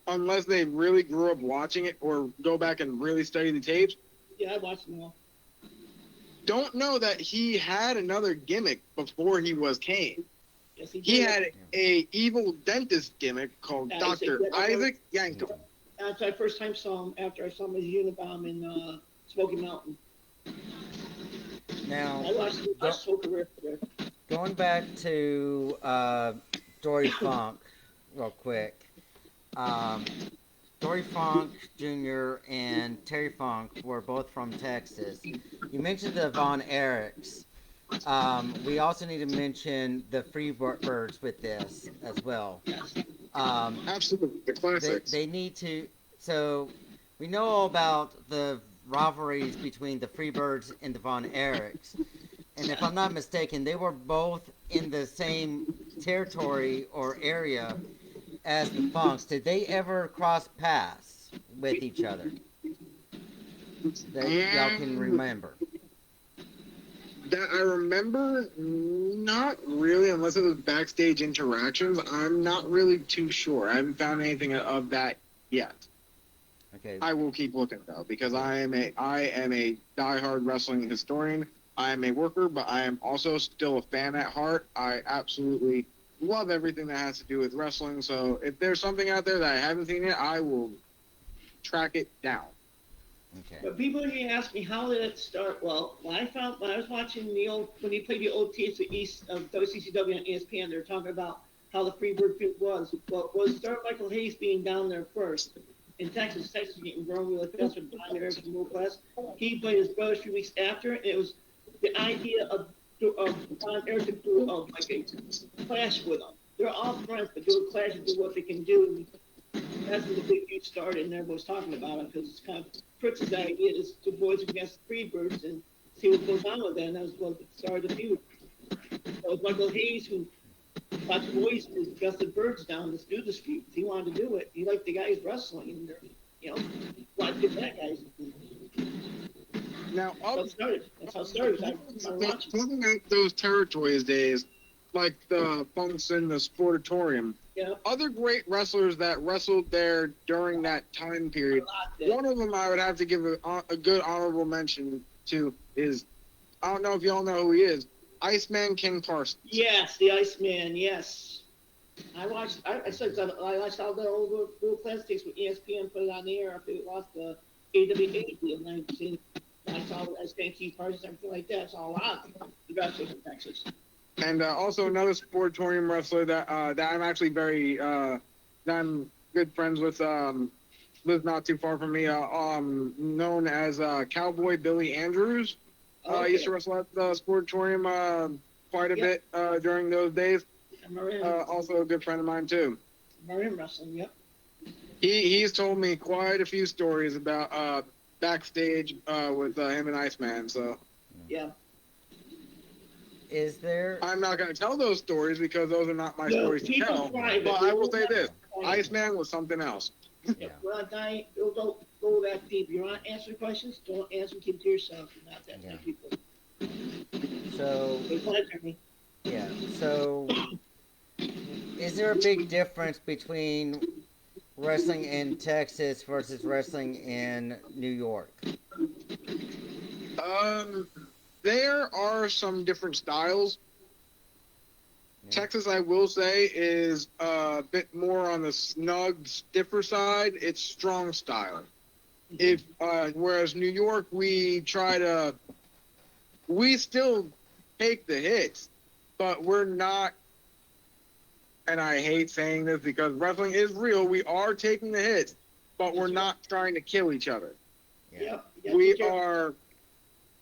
[SPEAKER 3] unless they really grew up watching it or go back and really study the tapes.
[SPEAKER 2] Yeah, I watched them all.
[SPEAKER 3] Don't know that he had another gimmick before he was Kane.
[SPEAKER 2] Yes, he did.
[SPEAKER 3] He had a evil dentist gimmick called Dr. Isaac Yanko.
[SPEAKER 2] That's my first time saw him after I saw him as Unabomber in Smoky Mountain.
[SPEAKER 1] Now,
[SPEAKER 2] I watched his whole career there.
[SPEAKER 1] going back to Dory Funk, real quick. Dory Funk Jr. and Terry Funk were both from Texas. You mentioned the Von Erichs. We also need to mention the Freebirds with this as well.
[SPEAKER 3] Absolutely, the classics.
[SPEAKER 1] They need to. So we know all about the rivalries between the Freebirds and the Von Erichs. And if I'm not mistaken, they were both in the same territory or area as the Funks. Did they ever cross paths with each other that y'all can remember?
[SPEAKER 3] That I remember, not really, unless it was backstage interactions. I'm not really too sure. I haven't found anything of that yet.
[SPEAKER 1] Okay.
[SPEAKER 3] I will keep looking though, because I am a diehard wrestling historian. I am a worker, but I am also still a fan at heart. I absolutely love everything that has to do with wrestling. So if there's something out there that I haven't seen yet, I will track it down.
[SPEAKER 1] Okay.
[SPEAKER 2] But people here ask me, how did it start? Well, when I was watching when he played the OTs at East of WCCW on ESPN, they were talking about how the Freebird feud was. Well, it was start Michael Hayes being down there first. In Texas getting grown really fast with Don Eric from World Class. He played his brother 3 weeks after, and it was the idea of Don Eric to do like a clash with them. They're all friends, but do a clash and do what they can do. And that's when the big feud started, and everyone was talking about it because it's kind of Fritz's idea is to boys against the Freebirds and see what goes on with that. And that was what started the feud. So it was Michael Hayes who got the boys to adjust the birds down to do this feud. He wanted to do it. He liked the guys wrestling, and wanted to get that guys.
[SPEAKER 3] Now,
[SPEAKER 2] That's how it started.
[SPEAKER 3] Looking at those territories days, like the Funks in the Sportatorium, other great wrestlers that wrestled there during that time period, one of them I would have to give a good honorable mention to is, I don't know if y'all know who he is, Iceman King Parsons.
[SPEAKER 2] Yes, the Iceman, yes. I watched all the old World Class tapes with ESPN put it on the air after they lost the AWA deal. And I saw Iceman King Parsons and everything like that. I saw a lot of the wrestlers in Texas.
[SPEAKER 3] And also another Sportatorium wrestler that I'm actually that I'm good friends with, lives not too far from me, known as Cowboy Billy Andrews.
[SPEAKER 2] Okay.
[SPEAKER 3] Used to wrestle at the Sportatorium quite a bit during those days. Also a good friend of mine too.
[SPEAKER 2] Marine wrestling, yep.
[SPEAKER 3] He's told me quite a few stories about backstage with him and Iceman. So
[SPEAKER 2] yeah.
[SPEAKER 1] is there?
[SPEAKER 3] I'm not going to tell those stories because those are not my stories to
[SPEAKER 2] people
[SPEAKER 3] tell.
[SPEAKER 2] private.
[SPEAKER 3] But I will say this:
[SPEAKER 2] Private.
[SPEAKER 3] Iceman was something else.
[SPEAKER 1] Yeah.
[SPEAKER 2] We're not dying. Don't go that deep. You're not answering questions. Don't answer. Keep to yourself. You're not that many people.
[SPEAKER 1] So,
[SPEAKER 2] Hey, go ahead, Jeremy.
[SPEAKER 1] yeah. So, is there a big difference between wrestling in Texas versus wrestling in New York?
[SPEAKER 3] There are some different styles.
[SPEAKER 1] Yeah.
[SPEAKER 3] Texas, I will say, is a bit more on the snug, stiffer side. It's strong style. Whereas New York, we still take the hits, but we're not. And I hate saying this because wrestling is real. We are taking the hits, but we're not trying to kill each other.
[SPEAKER 1] Yeah.
[SPEAKER 2] Yep.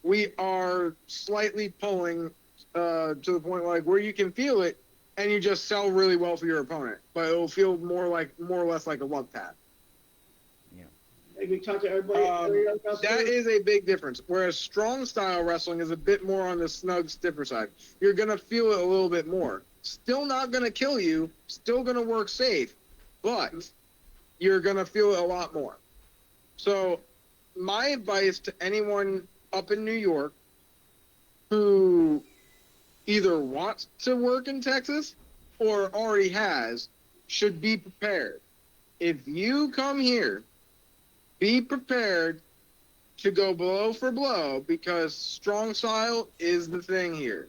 [SPEAKER 3] We are slightly pulling to the point like where you can feel it, and you just sell really well for your opponent, but it'll feel more or less like a love tap.
[SPEAKER 2] Like we talked to everybody.
[SPEAKER 3] That is a big difference. Whereas strong style wrestling is a bit more on the snug, stiffer side. You're gonna feel it a little bit more. Still not gonna kill you. Still gonna work safe, but you're gonna feel it a lot more. So, my advice to anyone up in New York who either wants to work in Texas or already has should be prepared. If you come here, be prepared to go blow for blow because strong style is the thing here.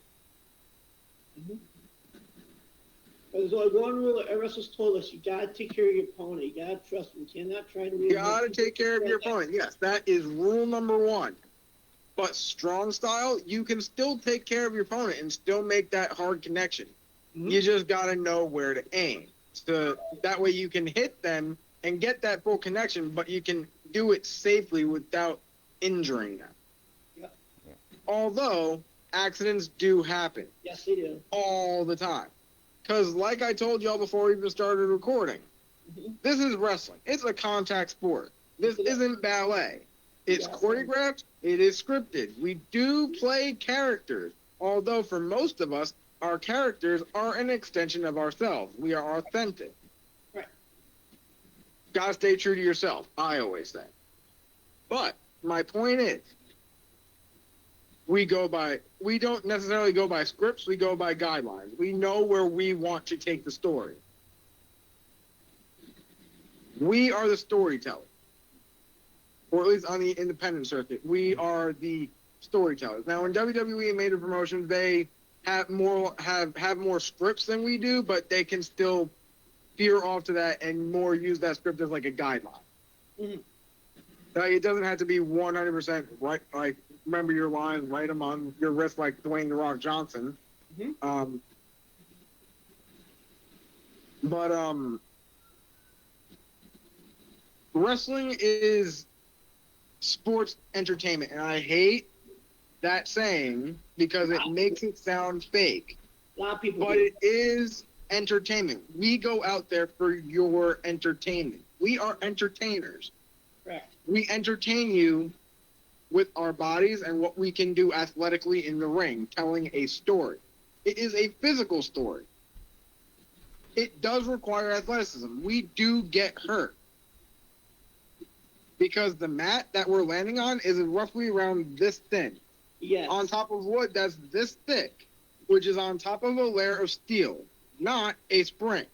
[SPEAKER 2] There's only one rule that wrestlers told us: you gotta take care of your opponent. You gotta trust him. You cannot try to.
[SPEAKER 3] You gotta take care of your opponent. Yes, that is rule number one. But strong style, you can still take care of your opponent and still make that hard connection. Mm-hmm. You just gotta know where to aim. So that way you can hit them and get that full connection, but you can do it safely without injuring them.
[SPEAKER 2] Yep.
[SPEAKER 3] Although accidents do happen.
[SPEAKER 2] Yes, they do.
[SPEAKER 3] All the time. Because like I told y'all before we even started recording, this is wrestling. It's a contact sport. This isn't ballet. It's choreographed. It is scripted. We do play characters, although for most of us, our characters are an extension of ourselves. We are authentic.
[SPEAKER 2] Right.
[SPEAKER 3] Gotta stay true to yourself, I always say. But my point is, we don't necessarily go by scripts, we go by guidelines. We know where we want to take the story. We are the storyteller. Or at least on the independent circuit, we are the storytellers. Now, in WWE and major promotions, they have more scripts than we do, but they can still veer off to that and more use that script as like a guideline. Mm-hmm. It doesn't have to be 100% right. Like, remember your lines, write them on your wrist like Dwayne "The Rock" Johnson. Mm-hmm. Wrestling is sports entertainment, and I hate that saying because it makes it sound fake.
[SPEAKER 2] A lot of people
[SPEAKER 3] but
[SPEAKER 2] do.
[SPEAKER 3] It is entertainment. We go out there for your entertainment. We are entertainers.
[SPEAKER 2] Correct.
[SPEAKER 3] We entertain you with our bodies and what we can do athletically in the ring, telling a story. It is a physical story. It does require athleticism. We do get hurt. Because the mat that we're landing on is roughly around this thin.
[SPEAKER 2] Yes.
[SPEAKER 3] On top of wood that's this thick, which is on top of a layer of steel, not a spring.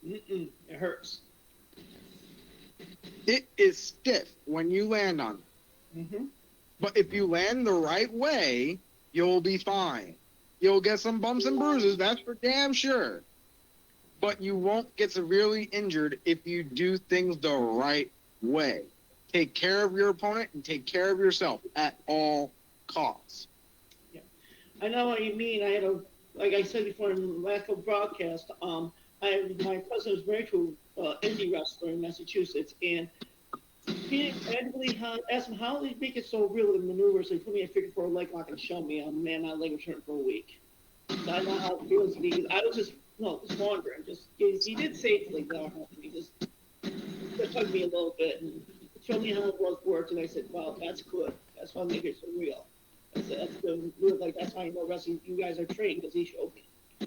[SPEAKER 2] It hurts.
[SPEAKER 3] It is stiff when you land on it. Mm-hmm. But if you land the right way, you'll be fine. You'll get some bumps and bruises, that's for damn sure. But you won't get severely injured if you do things the right way. Take care of your opponent and take care of yourself at all costs.
[SPEAKER 2] Yeah, I know what you mean. Like I said before in the last broadcast, my cousin was married to an indie wrestler in Massachusetts, and he randomly asked him how they make it so real with the maneuvers. They put me in a figure four leg lock and showed me, man, my leg was hurting for a week. So I know how it feels to me. I was just wondering. He did say it like that. He just tugged me a little bit and showed me how it worked, and I said, wow, that's good. That's why I make it so real. That's that's how I know wrestling. You guys are trained because he showed me.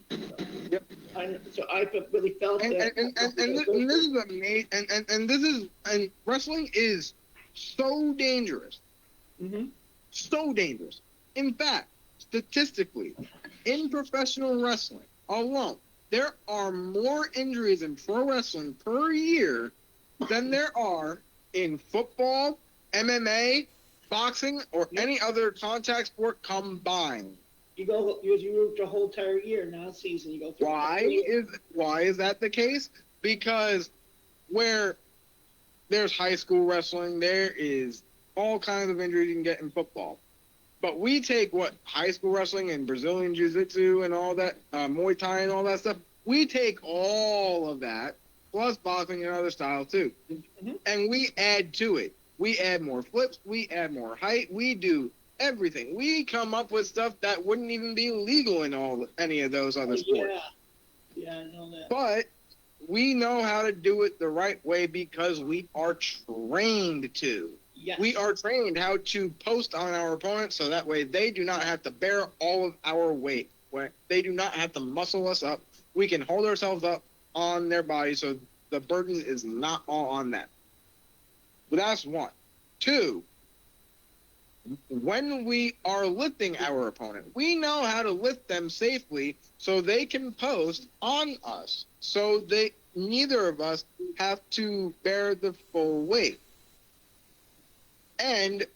[SPEAKER 2] So,
[SPEAKER 3] Yep.
[SPEAKER 2] I really felt
[SPEAKER 3] And
[SPEAKER 2] that.
[SPEAKER 3] this is amazing. And wrestling is so dangerous.
[SPEAKER 2] Mm-hmm.
[SPEAKER 3] So dangerous. In fact, statistically, in professional wrestling alone, there are more injuries in pro wrestling per year than there are in football, MMA, boxing, or any other contact sport combined.
[SPEAKER 2] You work the whole entire year, not season. You go through.
[SPEAKER 3] Why is that the case? Because where there's high school wrestling, there is all kinds of injuries you can get in football. But we take what high school wrestling and Brazilian Jiu-Jitsu and all that, Muay Thai and all that stuff, we take all of that, plus boxing and other styles too, and we add to it. We add more flips, we add more height, we do everything. We come up with stuff that wouldn't even be legal in any of those other sports.
[SPEAKER 2] Yeah, I know that.
[SPEAKER 3] But we know how to do it the right way because we are trained to.
[SPEAKER 2] Yes.
[SPEAKER 3] We are trained how to post on our opponents so that way they do not have to bear all of our weight. They do not have to muscle us up. We can hold ourselves up on their body so the burden is not all on them. But that's one. Two, when we are lifting our opponent, we know how to lift them safely so they can post on us. So neither of us have to bear the full weight. And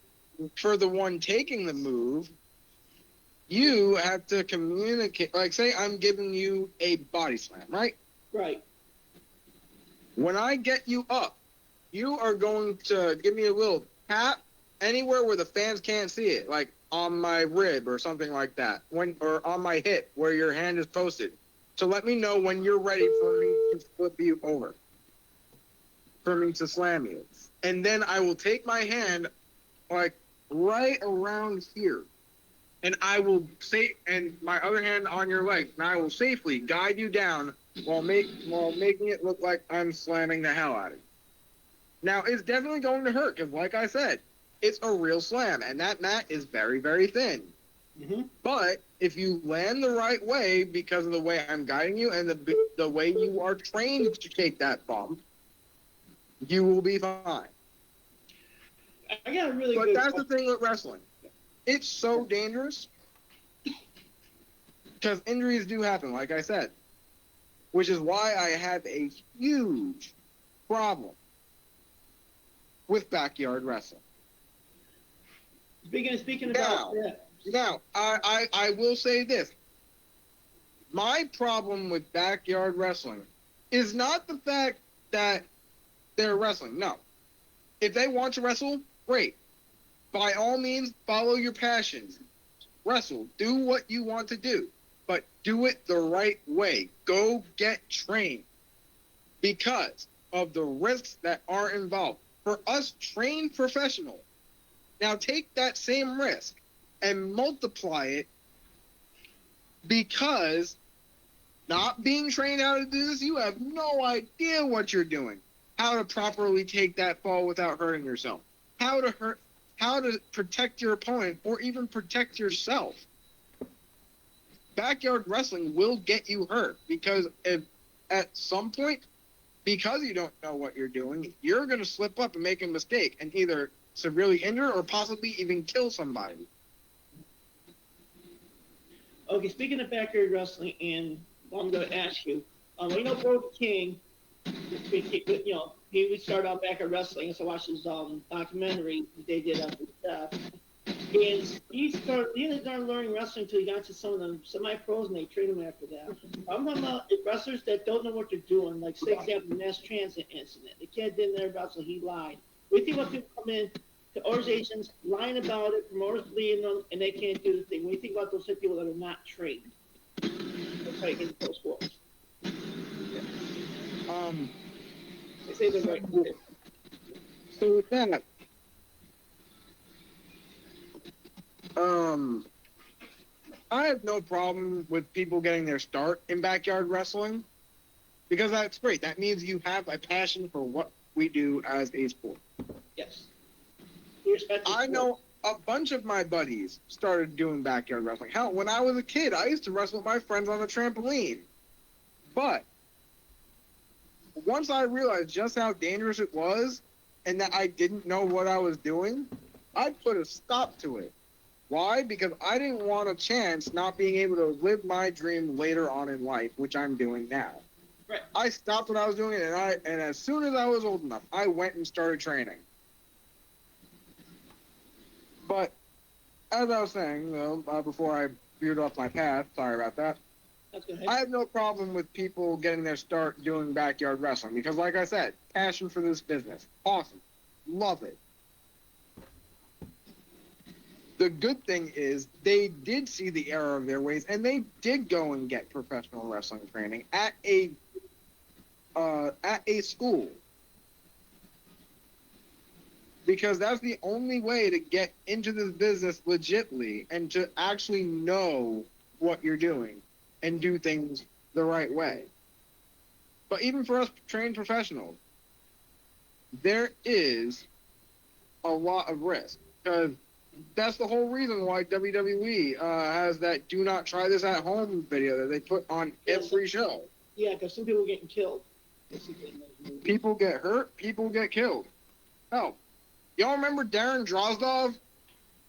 [SPEAKER 3] for the one taking the move, you have to communicate. Like, say I'm giving you a body slam, right?
[SPEAKER 2] Right.
[SPEAKER 3] When I get you up, you are going to give me a little tap anywhere where the fans can't see it, like on my rib or something like that, or on my hip where your hand is posted, to let me know when you're ready for me to flip you over, for me to slam you. And then I will take my hand, like, right around here, and I will and my other hand on your leg, and I will safely guide you down while making it look like I'm slamming the hell out of you. Now, it's definitely going to hurt, because like I said, it's a real slam, and that mat is very, very thin.
[SPEAKER 2] Mm-hmm.
[SPEAKER 3] But if you land the right way, because of the way I'm guiding you and the way you are trained to take that bump, you will be fine.
[SPEAKER 2] I got a really
[SPEAKER 3] But
[SPEAKER 2] good.
[SPEAKER 3] that's the thing with wrestling. It's so dangerous because injuries do happen, like I said, which is why I have a huge problem with backyard wrestling.
[SPEAKER 2] Speaking about that.
[SPEAKER 3] Now, I will say this. My problem with backyard wrestling is not the fact that they're wrestling. No. If they want to wrestle, great. By all means, follow your passions. Wrestle. Do what you want to do. But do it the right way. Go get trained. Because of the risks that are involved. For us trained professionals, now take that same risk and multiply it, because not being trained how to do this, you have no idea what you're doing. How to properly take that fall without hurting yourself. How to protect your opponent or even protect yourself. Backyard wrestling will get you hurt because at some point, because you don't know what you're doing, you're going to slip up and make a mistake and either severely injure or possibly even kill somebody.
[SPEAKER 2] Okay, speaking of backyard wrestling, and I'm going to ask you, Brody King, he would start out backyard wrestling, so I watched his documentary they did of his stuff. And he didn't start learning wrestling until he got to some of the semi-pros, and they trained him after that. I'm talking about wrestlers that don't know what they're doing, like, say, example, the mass transit incident. The kid didn't know wrestle, he lied. We think about people come in to organizations lying about it, promoters bleeding them, and they can't do the thing. When you think about those people that are not trained, that's how you get into those sports. They say the right thing.
[SPEAKER 3] So with that, I have no problem with people getting their start in backyard wrestling because that's great. That means you have a passion for what we do as a sport.
[SPEAKER 2] Yes.
[SPEAKER 3] I know a bunch of my buddies started doing backyard wrestling. Hell, when I was a kid, I used to wrestle with my friends on the trampoline. But once I realized just how dangerous it was and that I didn't know what I was doing, I put a stop to it. Why? Because I didn't want a chance not being able to live my dream later on in life, which I'm doing now.
[SPEAKER 2] Right.
[SPEAKER 3] I stopped what I was doing, and as soon as I was old enough, I went and started training. But as I was saying, before I veered off my path, sorry about that,
[SPEAKER 2] That's good.
[SPEAKER 3] I have no problem with people getting their start doing backyard wrestling because, like I said, passion for this business. Awesome. Love it. The good thing is they did see the error of their ways and they did go and get professional wrestling training at a school. Because that's the only way to get into this business legitly and to actually know what you're doing and do things the right way. But even for us trained professionals, there is a lot of risk because that's the whole reason why WWE has that "Do not try this at home" video that they put on every show.
[SPEAKER 2] Yeah, because some people are getting killed.
[SPEAKER 3] People get hurt. People get killed. Hell, y'all remember Darren Drozdov?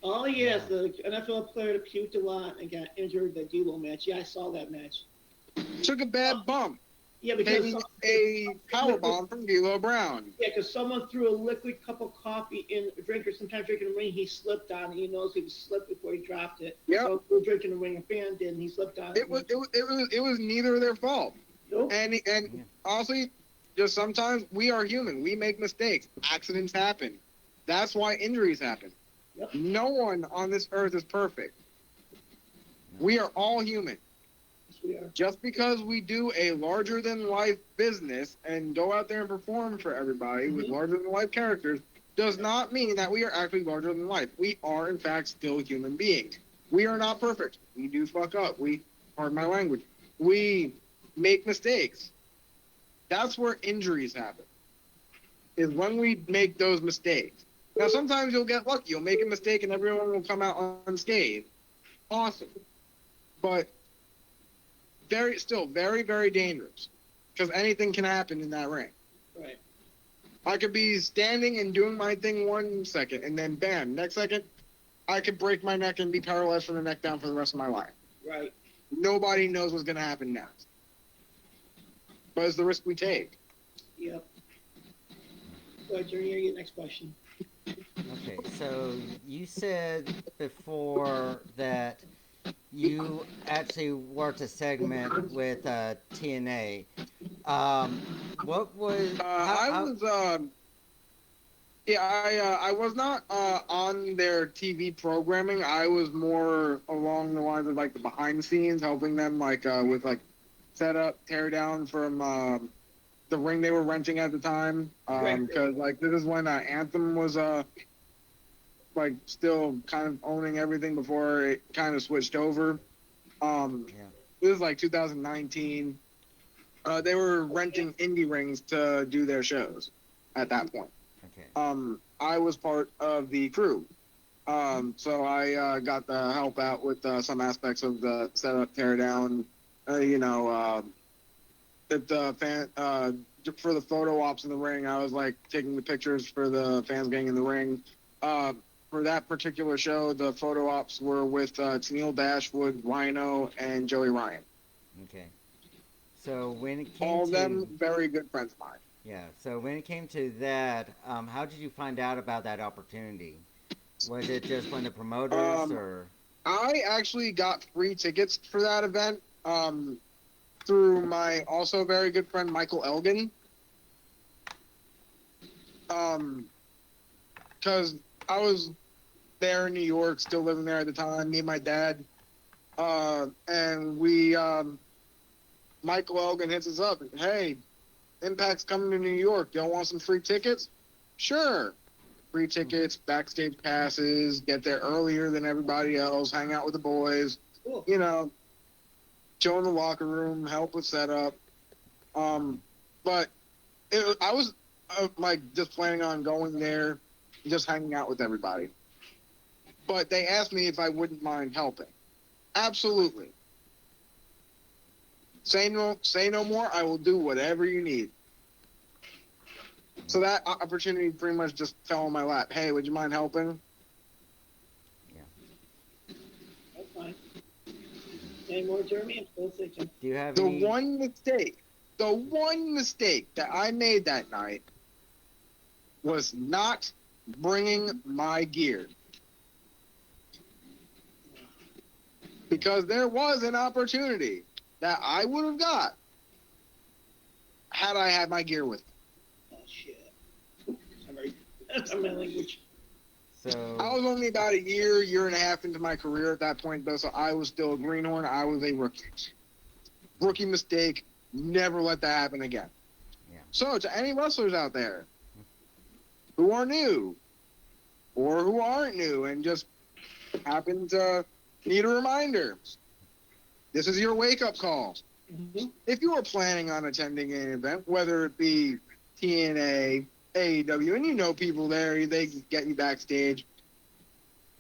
[SPEAKER 2] Oh, yes, the NFL player that puked a lot and got injured in the Debo match. Yeah, I saw that match.
[SPEAKER 3] Took a bad bump.
[SPEAKER 2] Yeah, because
[SPEAKER 3] Taking a power bomb from D'Lo Brown.
[SPEAKER 2] Yeah, because someone threw a liquid cup of coffee in a drink or sometimes drinking a ring. He slipped on it. He knows he slipped before he dropped it.
[SPEAKER 3] Yep.
[SPEAKER 2] So we were drinking a ring. A fan did, and he slipped on it.
[SPEAKER 3] It was neither of their fault.
[SPEAKER 2] Nope.
[SPEAKER 3] And honestly, just sometimes we are human. We make mistakes. Accidents happen. That's why injuries happen.
[SPEAKER 2] Yep.
[SPEAKER 3] No one on this earth is perfect. We are all human.
[SPEAKER 2] Yes, we are.
[SPEAKER 3] Just because we do a larger-than-life business and go out there and perform for everybody with larger-than-life characters does not mean that we are actually larger than life. We are, in fact, still human beings. We are not perfect. We do fuck up. Pardon my language, we make mistakes. That's where injuries happen, is when we make those mistakes. Now, sometimes you'll get lucky. You'll make a mistake and everyone will come out unscathed. Awesome. But still very, very dangerous because anything can happen in that ring.
[SPEAKER 2] Right.
[SPEAKER 3] I could be standing and doing my thing 1 second, and then bam, next second, I could break my neck and be paralyzed from the neck down for the rest of my life.
[SPEAKER 2] Right.
[SPEAKER 3] Nobody knows what's going to happen next. But it's the risk we take.
[SPEAKER 2] Yep. Go ahead, Jerry. Your next question.
[SPEAKER 1] Okay, so you said before that you actually worked a segment with TNA. What was?
[SPEAKER 3] I was not on their TV programming. I was more along the lines of like the behind the scenes, helping them with setup, tear down from the ring they were renting at the time. Because this is when Anthem was still kind of owning everything before it kind of switched over. This is 2019. They were renting indie rings to do their shows at that point.
[SPEAKER 1] Okay.
[SPEAKER 3] I was part of the crew. So I got to help out with some aspects of the setup, tear down, if the fan, for the photo ops in the ring, I was taking the pictures for the fans getting in the ring. For that particular show, the photo ops were with Tennille Dashwood, Rhino, and Joey Ryan.
[SPEAKER 1] Okay. So when it came
[SPEAKER 3] all of them very good friends of mine.
[SPEAKER 1] Yeah. So when it came to that, how did you find out about that opportunity? Was it just when the promoters or?
[SPEAKER 3] I actually got free tickets for that event through my also very good friend Michael Elgin. Because I was there in New York, still living there at the time, me and my dad. And we, Michael Elgin hits us up. Hey, Impact's coming to New York. Y'all want some free tickets? Sure. Free tickets, backstage passes, get there earlier than everybody else, hang out with the boys,
[SPEAKER 2] Cool.
[SPEAKER 3] Chill in the locker room, help with setup. But I was just planning on going there, just hanging out with everybody. but they asked me if I wouldn't mind helping. Absolutely. Say no more. I will do whatever you need. So that opportunity pretty much just fell in my lap. Hey, would you mind helping?
[SPEAKER 2] That's fine. Any more, Jeremy? I'm still thinking.
[SPEAKER 1] Do you have
[SPEAKER 3] The
[SPEAKER 1] any?
[SPEAKER 3] one mistake that I made that night was not bringing my gear. Because there was an opportunity that I would have got had I had my gear with me.
[SPEAKER 2] Oh, shit. Sorry. That's my language.
[SPEAKER 1] So
[SPEAKER 3] I was only about a year and a half into my career at that point, though, so I was still a greenhorn. I was a rookie. Rookie mistake. Never let that happen again.
[SPEAKER 1] Yeah.
[SPEAKER 3] So, to any wrestlers out there who are new or who aren't new and just happen to need a reminder, this is your wake-up call.
[SPEAKER 2] Mm-hmm.
[SPEAKER 3] If you are planning on attending an event, whether it be TNA, AEW, and you know people there, they can get you backstage,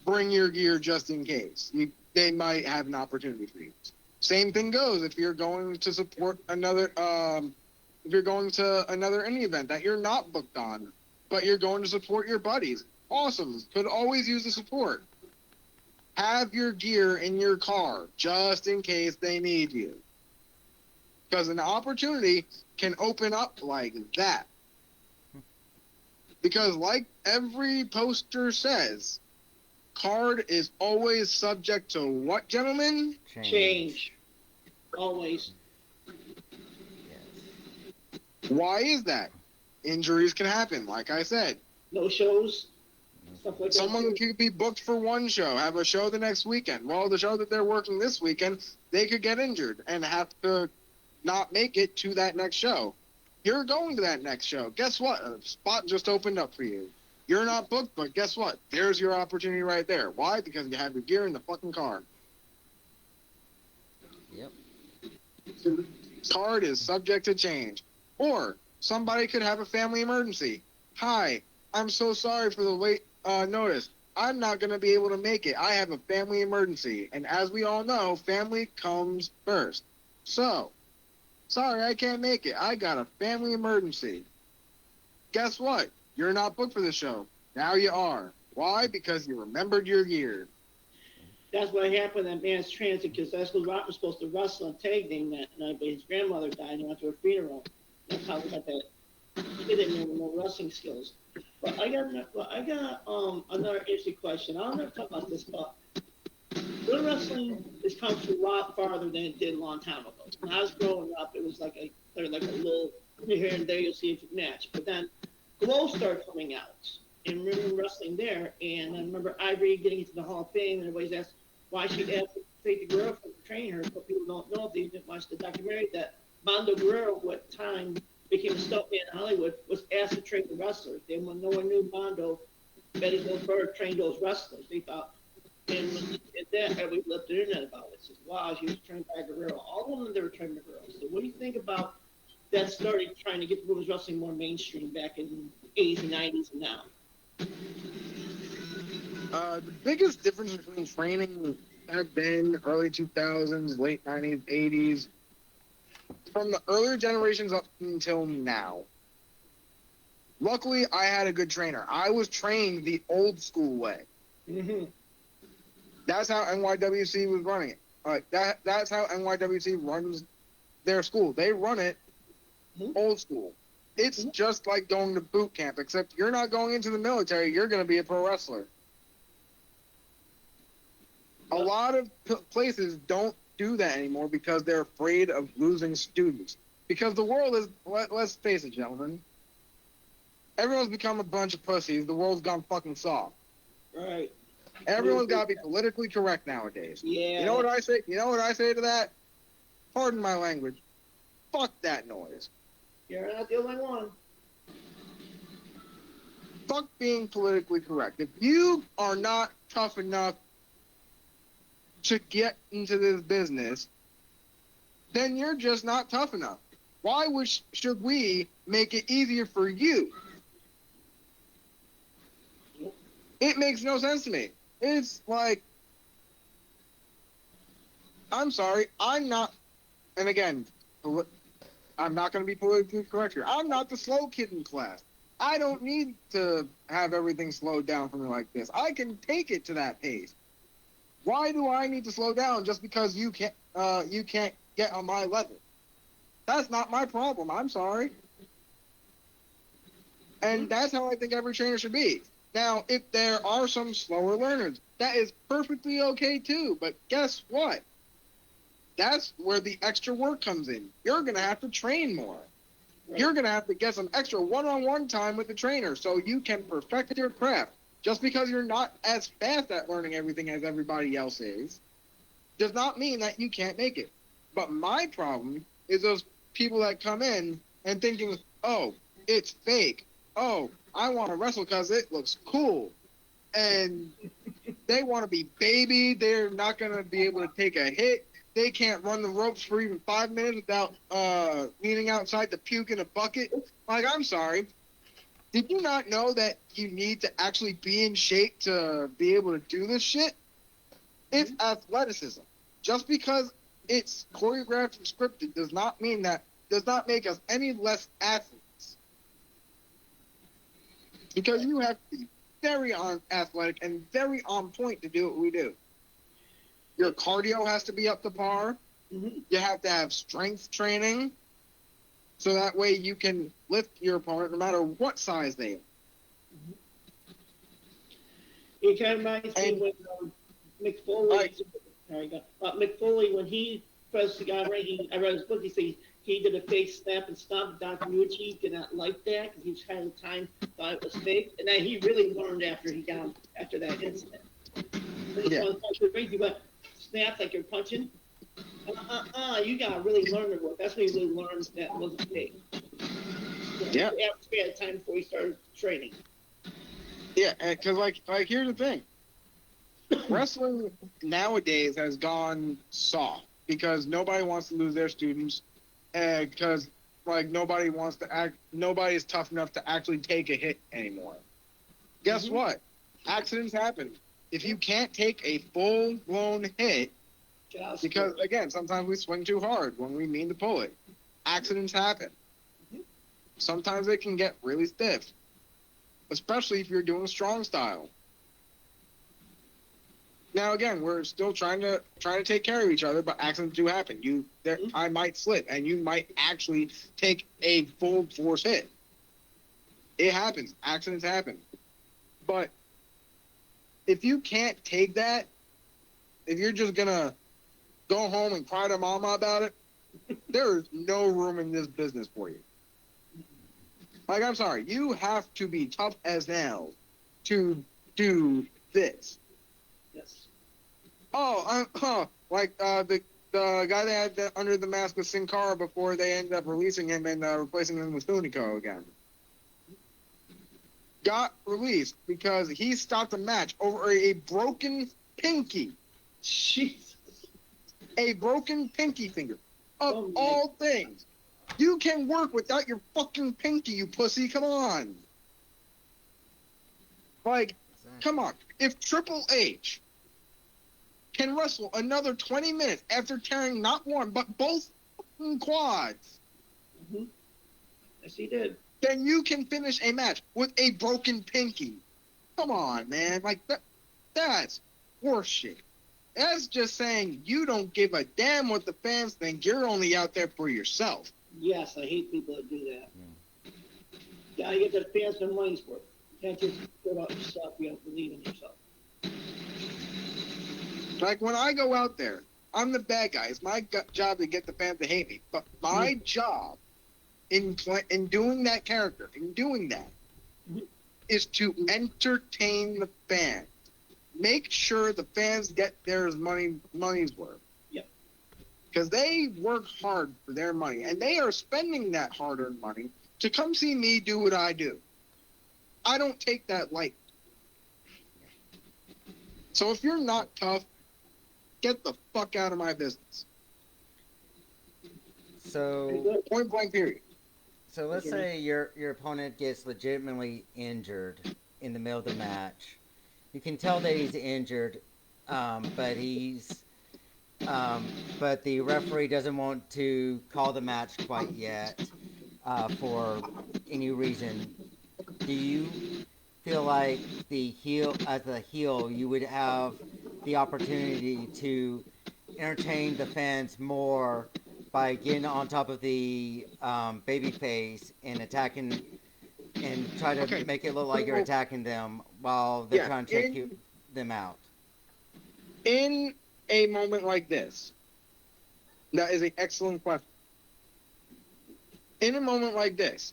[SPEAKER 3] bring your gear just in case. They might have an opportunity for you. Same thing goes if you're going to support another, if you're going to another indie event that you're not booked on, but you're going to support your buddies. Awesome. Could always use the support. Have your gear in your car just in case they need you. Because an opportunity can open up like that. Because like every poster says, card is always subject to what, gentlemen?
[SPEAKER 2] Change. Always.
[SPEAKER 1] Yes.
[SPEAKER 3] Why is that? Injuries can happen, like I said.
[SPEAKER 2] No shows. Stuff like
[SPEAKER 3] Someone
[SPEAKER 2] that.
[SPEAKER 3] could be booked for one show, have a show the next weekend. Well, the show that they're working this weekend, they could get injured and have to not make it to that next show. You're going to that next show. Guess what? A spot just opened up for you. You're not booked, but guess what? There's your opportunity right there. Why? Because you have your gear in the fucking car.
[SPEAKER 1] Yep.
[SPEAKER 3] Card is subject to change. Or somebody could have a family emergency. Hi, I'm so sorry for the late notice. I'm not going to be able to make it. I have a family emergency. And as we all know, family comes first. So, sorry, I can't make it. I got a family emergency. Guess what? You're not booked for the show. Now you are. Why? Because you remembered your gear.
[SPEAKER 2] That's what happened at Man's Transit, because Esco Rock was supposed to wrestle and tag team that night, but his grandmother died and he went to her funeral. That's how we got that. He didn't have no wrestling skills. But I got another interesting question. I'll never talk about this, but good wrestling has come a lot farther than it did a long time ago. When I was growing up, it was like a little here and there you'll see a match, but then Glow started coming out and remember wrestling there, and I remember Ivory getting into the Hall of Fame, and everybody's asked why she asked Faith Guerrero to train her, but people don't know if they didn't watch the documentary that Mondo Guerrero, who at the time became a stuntman in Hollywood, was asked to train the wrestlers. Then when no one knew Mondo, Betty Goldberg trained those wrestlers. They thought, and when he did that, everybody left the internet about it. Says, wow, she was trained by Guerrero. All of them, they were trained by Guerrero. So what do you think about that started trying to get the women's wrestling more mainstream back in the 80s and 90s and now?
[SPEAKER 3] The biggest difference between training back then, early 2000s, late 90s, 80s, from the earlier generations up until now. Luckily, I had a good trainer. I was trained the old school way.
[SPEAKER 2] Mm-hmm.
[SPEAKER 3] That's how NYWC was running it. That's how NYWC runs their school. They run it old school. It's just like going to boot camp, except you're not going into the military. You're going to be a pro wrestler. A lot of places don't do that anymore because they're afraid of losing students. Because the world is, let's face it, gentlemen, everyone's become a bunch of pussies. The world's gone fucking soft.
[SPEAKER 2] Right.
[SPEAKER 3] Everyone's got to be politically correct nowadays.
[SPEAKER 2] Yeah.
[SPEAKER 3] You know what I say? You know what I say to that? Pardon my language. Fuck that noise.
[SPEAKER 2] You're not the only one.
[SPEAKER 3] Fuck being politically correct. If you are not tough enough to get into this business, then you're just not tough enough. Why should we make it easier for you? It makes no sense to me. It's like, I'm sorry, I'm not, and again, I'm not going to be politically correct here. I'm not the slow kid in class. I don't need to have everything slowed down for me like this. I can take it to that pace. Why do I need to slow down just because you can't get on my level? That's not my problem. I'm sorry. And that's how I think every trainer should be. Now, if there are some slower learners, that is perfectly okay too. But guess what? That's where the extra work comes in. You're going to have to train more. Right. You're going to have to get some extra one-on-one time with the trainer so you can perfect your craft. Just because you're not as fast at learning everything as everybody else is, does not mean that you can't make it. But my problem is those people that come in and thinking, oh, it's fake. Oh, I want to wrestle because it looks cool. And they want to be baby. They're not going to be able to take a hit. They can't run the ropes for even 5 minutes without leaning outside to puke in a bucket. Like, I'm sorry. Did you not know that you need to actually be in shape to be able to do this shit? It's athleticism. Just because it's choreographed and scripted does not make us any less athletes. Because you have to be very athletic and very on point to do what we do. Your cardio has to be up to par. Mm-hmm. You have to have strength training. So that way you can lift your opponent no matter what size they are.
[SPEAKER 2] It kind of reminds me when Mick Foley, Mick Foley, when he first got ready, I read his book, he said he did a fake snap and stomp. Dr. Nucci did not like that because he was having time, thought it was fake. And then he really learned after that incident.
[SPEAKER 3] Yeah.
[SPEAKER 2] Crazy, but snaps like you're punching. You gotta really learn the work. That's when you really learned that wasn't fake.
[SPEAKER 3] Yeah.
[SPEAKER 2] After had time before he started training.
[SPEAKER 3] Yeah, because like here's the thing. Wrestling nowadays has gone soft because nobody wants to lose their students, and because like nobody's tough enough to actually take a hit anymore. Guess what? Accidents happen. If you can't take a full-blown hit, because, again, sometimes we swing too hard when we mean to pull it. Accidents happen. Sometimes they can get really stiff, especially if you're doing strong style. Now, again, we're still trying to take care of each other, but accidents do happen. I might slip, and you might actually take a full force hit. It happens. Accidents happen. But if you can't take that, if you're just going to go home and cry to mama about it, there is no room in this business for you. Like, I'm sorry, you have to be tough as nails to do this.
[SPEAKER 2] Yes.
[SPEAKER 3] The guy they had under the mask with Sin Cara before they ended up releasing him and replacing him with Funico again. Got released because he stopped a match over a broken pinky.
[SPEAKER 2] Jesus.
[SPEAKER 3] A broken pinky finger. Of all things. You can work without your fucking pinky, you pussy. Come on. Like, come on. If Triple H can wrestle another 20 minutes after tearing not one, but both fucking quads.
[SPEAKER 2] Mm-hmm. Yes, he did.
[SPEAKER 3] Then you can finish a match with a broken pinky. Come on, man. Like, that's horseshit. That's just saying you don't give a damn what the fans think. You're only out there for yourself.
[SPEAKER 2] Yes, I hate people that do that. Yeah, you get the fans their money's worth. You can't just go out yourself. You have to believe in yourself.
[SPEAKER 3] Like, when I go out there, I'm the bad guy. It's my job to get the fans to hate me. But my job in doing that character, is to entertain the fans. Make sure the fans get their money's worth.
[SPEAKER 2] Yep.
[SPEAKER 3] Because they work hard for their money, and they are spending that hard-earned money to come see me do what I do. I don't take that lightly. So if you're not tough, get the fuck out of my business.
[SPEAKER 1] So
[SPEAKER 3] point blank period.
[SPEAKER 1] So let's say your opponent gets legitimately injured in the middle of the match. you can tell that he's injured, but but the referee doesn't want to call the match quite yet for any reason. Do you feel like as a heel, you would have the opportunity to entertain the fans more by getting on top of the baby face and attacking and try to
[SPEAKER 3] Okay,
[SPEAKER 1] make it look like you're
[SPEAKER 3] so
[SPEAKER 1] attacking them while they're
[SPEAKER 3] yeah,
[SPEAKER 1] trying to check them out?
[SPEAKER 3] in a moment like this, that is an excellent question. In a moment like this,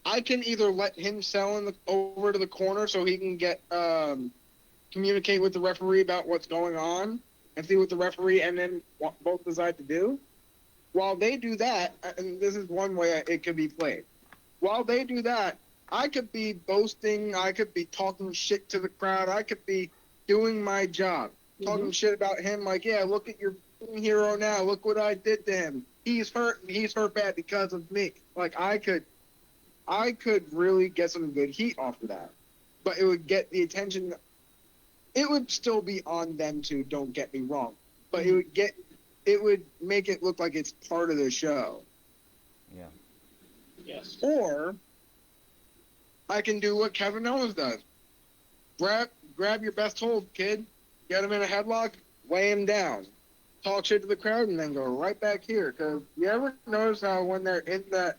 [SPEAKER 3] I can either let him sell over to the corner so he can get communicate with the referee about what's going on and see what the referee and then both decide to do. While they do that, and this is one way it could be played. While they do that, I could be boasting, I could be talking shit to the crowd, I could be doing my job, talking shit about him like, yeah, look at your hero now, look what I did to him. He's hurt bad because of me. Like I could really get some good heat off of that. But it would get the attention. It would still be on them too, don't get me wrong. But it would make it look like it's part of the show.
[SPEAKER 1] Yeah.
[SPEAKER 2] Yes.
[SPEAKER 3] Or I can do what Kevin Owens does. Grab your best hold, kid. Get him in a headlock, lay him down. Talk shit to the crowd, and then go right back here. Because you ever notice how when they're in that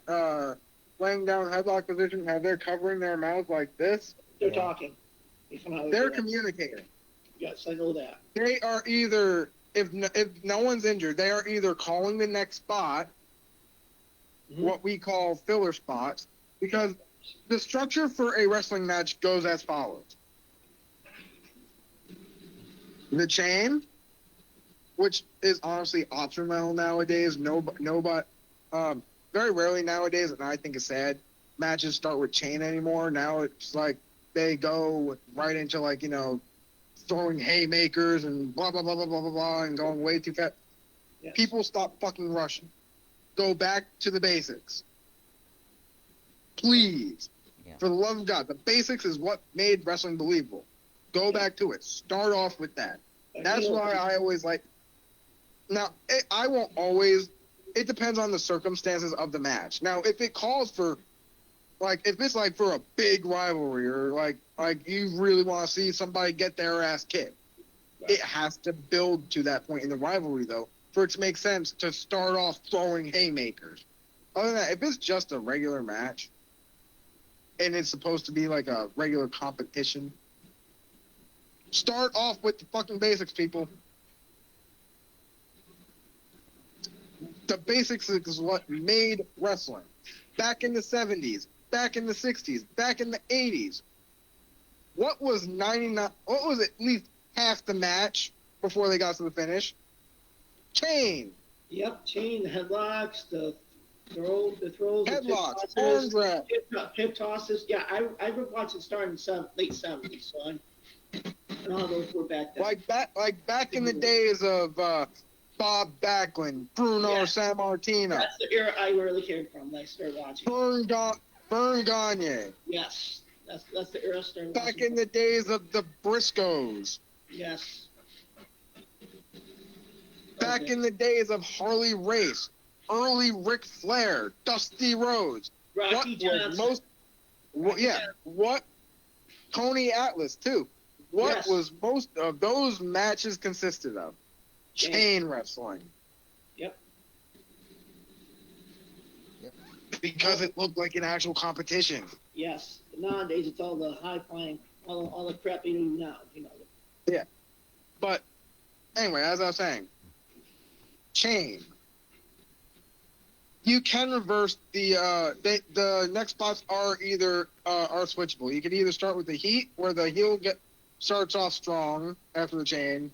[SPEAKER 3] laying down headlock position, how they're covering their mouth like this?
[SPEAKER 2] They're talking.
[SPEAKER 3] They're communicating.
[SPEAKER 2] Yes, I know that.
[SPEAKER 3] They are either, if no one's injured, they are either calling the next spot, what we call filler spots, because the structure for a wrestling match goes as follows. The chain, which is honestly optional nowadays. Very rarely nowadays, and I think it's sad, matches start with chain anymore. Now it's like they go right into throwing haymakers and blah, blah, blah, blah, blah, blah, blah, and going way too fast.
[SPEAKER 2] Yes.
[SPEAKER 3] People stop fucking rushing. Go back to the basics. Please. Yeah. For the love of God. The basics is what made wrestling believable. Go back to it. Start off with that. That's why I always like... Now, I won't always... It depends on the circumstances of the match. Now, if it calls for... if it's for a big rivalry or you really want to see somebody get their ass kicked, it has to build to that point in the rivalry, though, for it to make sense to start off throwing haymakers. Other than that, if it's just a regular match and it's supposed to be like a regular competition, start off with the fucking basics, people. The basics is what made wrestling. Back in the 70s, back in the 60s, back in the 80s. What was at least half the match before they got to the finish? Chain.
[SPEAKER 2] Yep, chain, the headlocks, the throws,
[SPEAKER 3] headlocks, arm grab,
[SPEAKER 2] hip tosses. Yeah, I would watch it start in late 70s, so and all those were back then.
[SPEAKER 3] Back in the days of Bob Backlund, Bruno Sammartino.
[SPEAKER 2] That's the era I really cared from when I started watching.
[SPEAKER 3] Vern Gagne.
[SPEAKER 2] Yes, that's the era I started
[SPEAKER 3] Back
[SPEAKER 2] watching.
[SPEAKER 3] in the days of the Briscoes.
[SPEAKER 2] Yes.
[SPEAKER 3] Back in the days of Harley Race, early Ric Flair, Dusty Rhodes.
[SPEAKER 2] Rocky Johnson.
[SPEAKER 3] What Tony Atlas too. What was most of those matches consisted of? Chain wrestling.
[SPEAKER 2] Yep.
[SPEAKER 3] Because it looked like an actual competition.
[SPEAKER 2] Yes. Nowadays it's all the high flying, all the crap you do now.
[SPEAKER 3] Yeah. But anyway, as I was saying, chain. You can reverse the next spots are either are switchable. You can either start with the heat, where the heel starts off strong after the chain,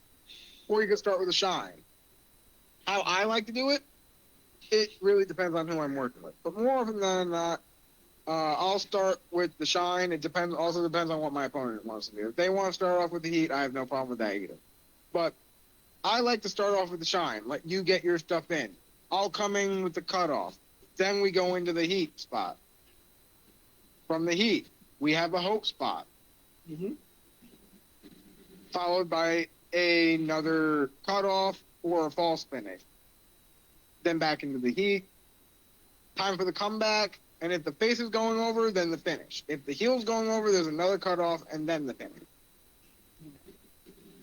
[SPEAKER 3] or you can start with the shine. How I like to do it, it really depends on who I'm working with. But more often than not, I'll start with the shine. It also depends on what my opponent wants to do. If they want to start off with the heat, I have no problem with that either. But I like to start off with the shine. Let you get your stuff in. I'll come in with the cutoff. Then we go into the heat spot. From the heat, we have a hope spot.
[SPEAKER 2] Mm-hmm.
[SPEAKER 3] followed by another cutoff or a false finish. Then back into the heat. Time for the comeback. And if the face is going over, then the finish. If the heel's going over, there's another cutoff and then the finish.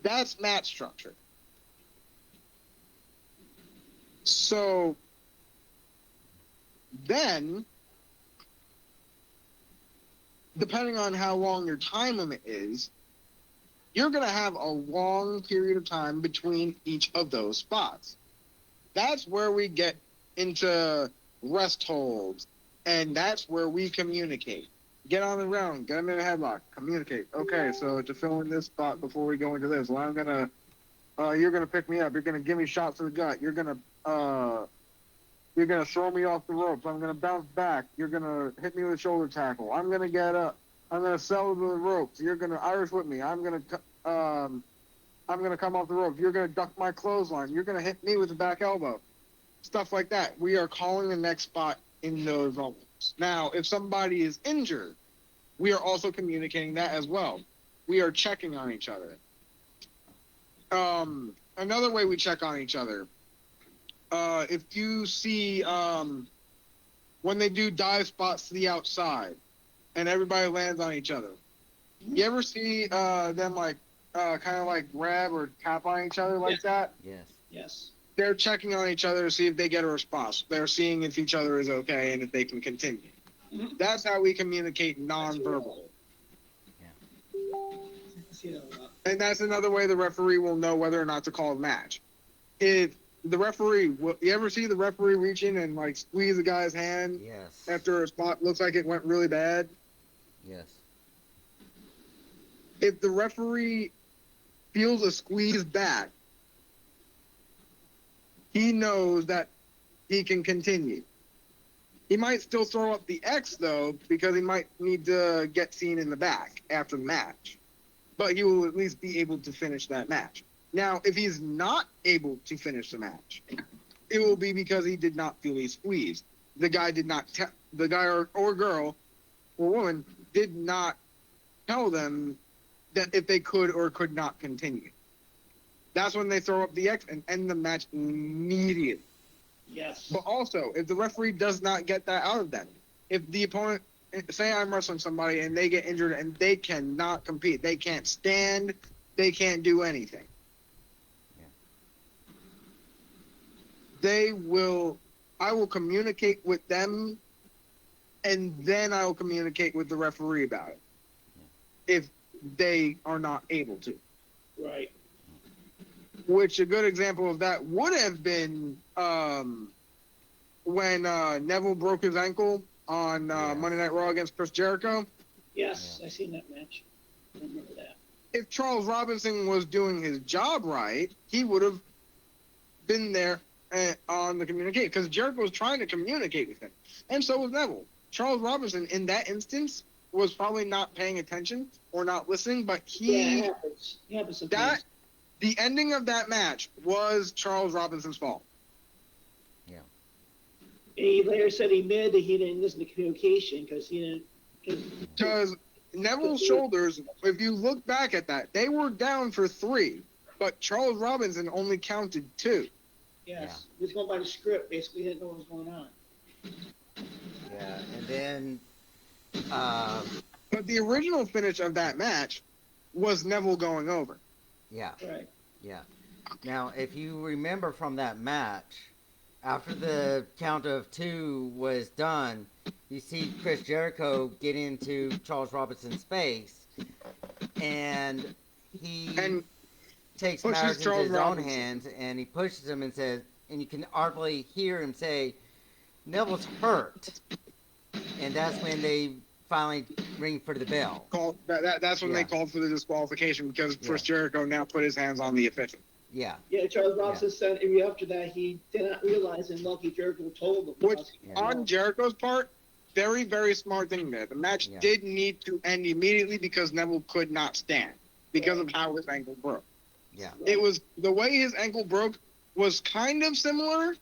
[SPEAKER 3] That's match structure. So then, depending on how long your time limit is, you're going to have a long period of time between each of those spots. That's where we get into rest holds, and that's where we communicate. Get on the ground, get them in a headlock, communicate. Okay, so to fill in this spot before we go into this, well, I'm gonna, you're gonna pick me up. You're gonna give me shots to the gut. You're gonna throw me off the ropes. I'm gonna bounce back. You're gonna hit me with a shoulder tackle. I'm gonna get up. I'm gonna sell to the ropes. You're gonna Irish whip me. I'm gonna come off the rope. You're gonna duck my clothesline. You're gonna hit me with the back elbow. Stuff like that. We are calling the next spot in those moments. Now, if somebody is injured, we are also communicating that as well. We are checking on each other. Another way we check on each other, if you see when they do dive spots to the outside and everybody lands on each other, you ever see them like kind of like grab or tap on each other like that?
[SPEAKER 1] Yes.
[SPEAKER 2] Yes.
[SPEAKER 3] They're checking on each other to see if they get a response. They're seeing if each other is okay and if they can continue.
[SPEAKER 2] Mm-hmm.
[SPEAKER 3] That's how we communicate non-verbal. And that's another way the referee will know whether or not to call a match. If the referee, you ever see the referee reaching and like squeeze a guy's hand
[SPEAKER 1] Yes.
[SPEAKER 3] after a spot looks like it went really bad?
[SPEAKER 1] Yes.
[SPEAKER 3] If the referee feels a squeeze back, he knows that he can continue. He might still throw up the X, though, because he might need to get seen in the back after the match. But he will at least be able to finish that match. Now, if he's not able to finish the match, it will be because he did not feel a squeeze. The guy did not the guy or girl or woman did not tell them that if they could or could not continue. That's when they throw up the X and end the match immediately.
[SPEAKER 2] Yes.
[SPEAKER 3] But also, if the referee does not get that out of them, if the opponent, say I'm wrestling somebody and they get injured and they cannot compete, they can't stand, they can't do anything. Yeah. I will communicate with them, and then I will communicate with the referee about it. Yeah. If they are not able to.
[SPEAKER 2] Right.
[SPEAKER 3] Which a good example of that would have been when Neville broke his ankle on Monday Night Raw against Chris Jericho.
[SPEAKER 2] Yes, I seen that match. I remember that.
[SPEAKER 3] If Charles Robinson was doing his job right, he would have been there on the communication, because Jericho was trying to communicate with him, and so was Neville. Charles Robinson, in that instance, was probably not paying attention or not listening, but
[SPEAKER 2] it happens. It happens sometimes.
[SPEAKER 3] The ending of that match was Charles Robinson's fault.
[SPEAKER 1] Yeah.
[SPEAKER 2] And he later said he admitted that he didn't listen to communication because he didn't.
[SPEAKER 3] Because Neville's shoulders, if you look back at that, they were down for 3, but Charles Robinson only counted 2.
[SPEAKER 2] Yes. He was going by the script, basically. He didn't know what was going on.
[SPEAKER 1] Yeah, and then.
[SPEAKER 3] But the original finish of that match was Neville going over.
[SPEAKER 1] Yeah.
[SPEAKER 2] Right.
[SPEAKER 1] Yeah. Now, if you remember from that match, after the count of 2 was done, you see Chris Jericho get into Charles Robinson's face, and he takes matters into his own hands, and he pushes him and says, and you can audibly hear him say, "Neville's hurt," and that's when they finally ring for the bell.
[SPEAKER 3] That's when they called for the disqualification, because Chris Jericho now put his hands on the official.
[SPEAKER 2] Yeah, Charles Robinson said after that he did not realize, and Lucky Jericho told him.
[SPEAKER 3] Which, on Jericho's part, very, very smart thing there. The match did need to end immediately because Neville could not stand because of how his ankle broke.
[SPEAKER 1] Yeah.
[SPEAKER 3] It was, the way his ankle broke was kind of similar,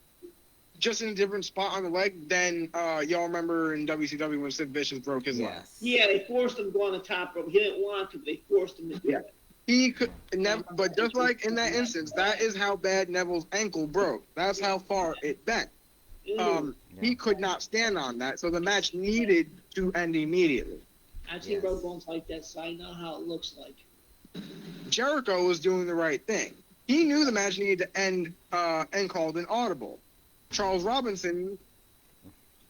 [SPEAKER 3] just in a different spot on the leg than y'all remember in WCW when Sid Vicious broke his leg.
[SPEAKER 2] Yeah, they forced him to go on the top rope. He didn't want to, but they forced him to do it.
[SPEAKER 3] He could never, but just like in that instance, that is how bad Neville's ankle broke. That's how far it bent. He could not stand on that, so the match needed to end immediately.
[SPEAKER 2] I've seen broke bones like that, so I know how it looks like.
[SPEAKER 3] Jericho was doing the right thing. He knew the match needed to end and called an audible. Charles Robinson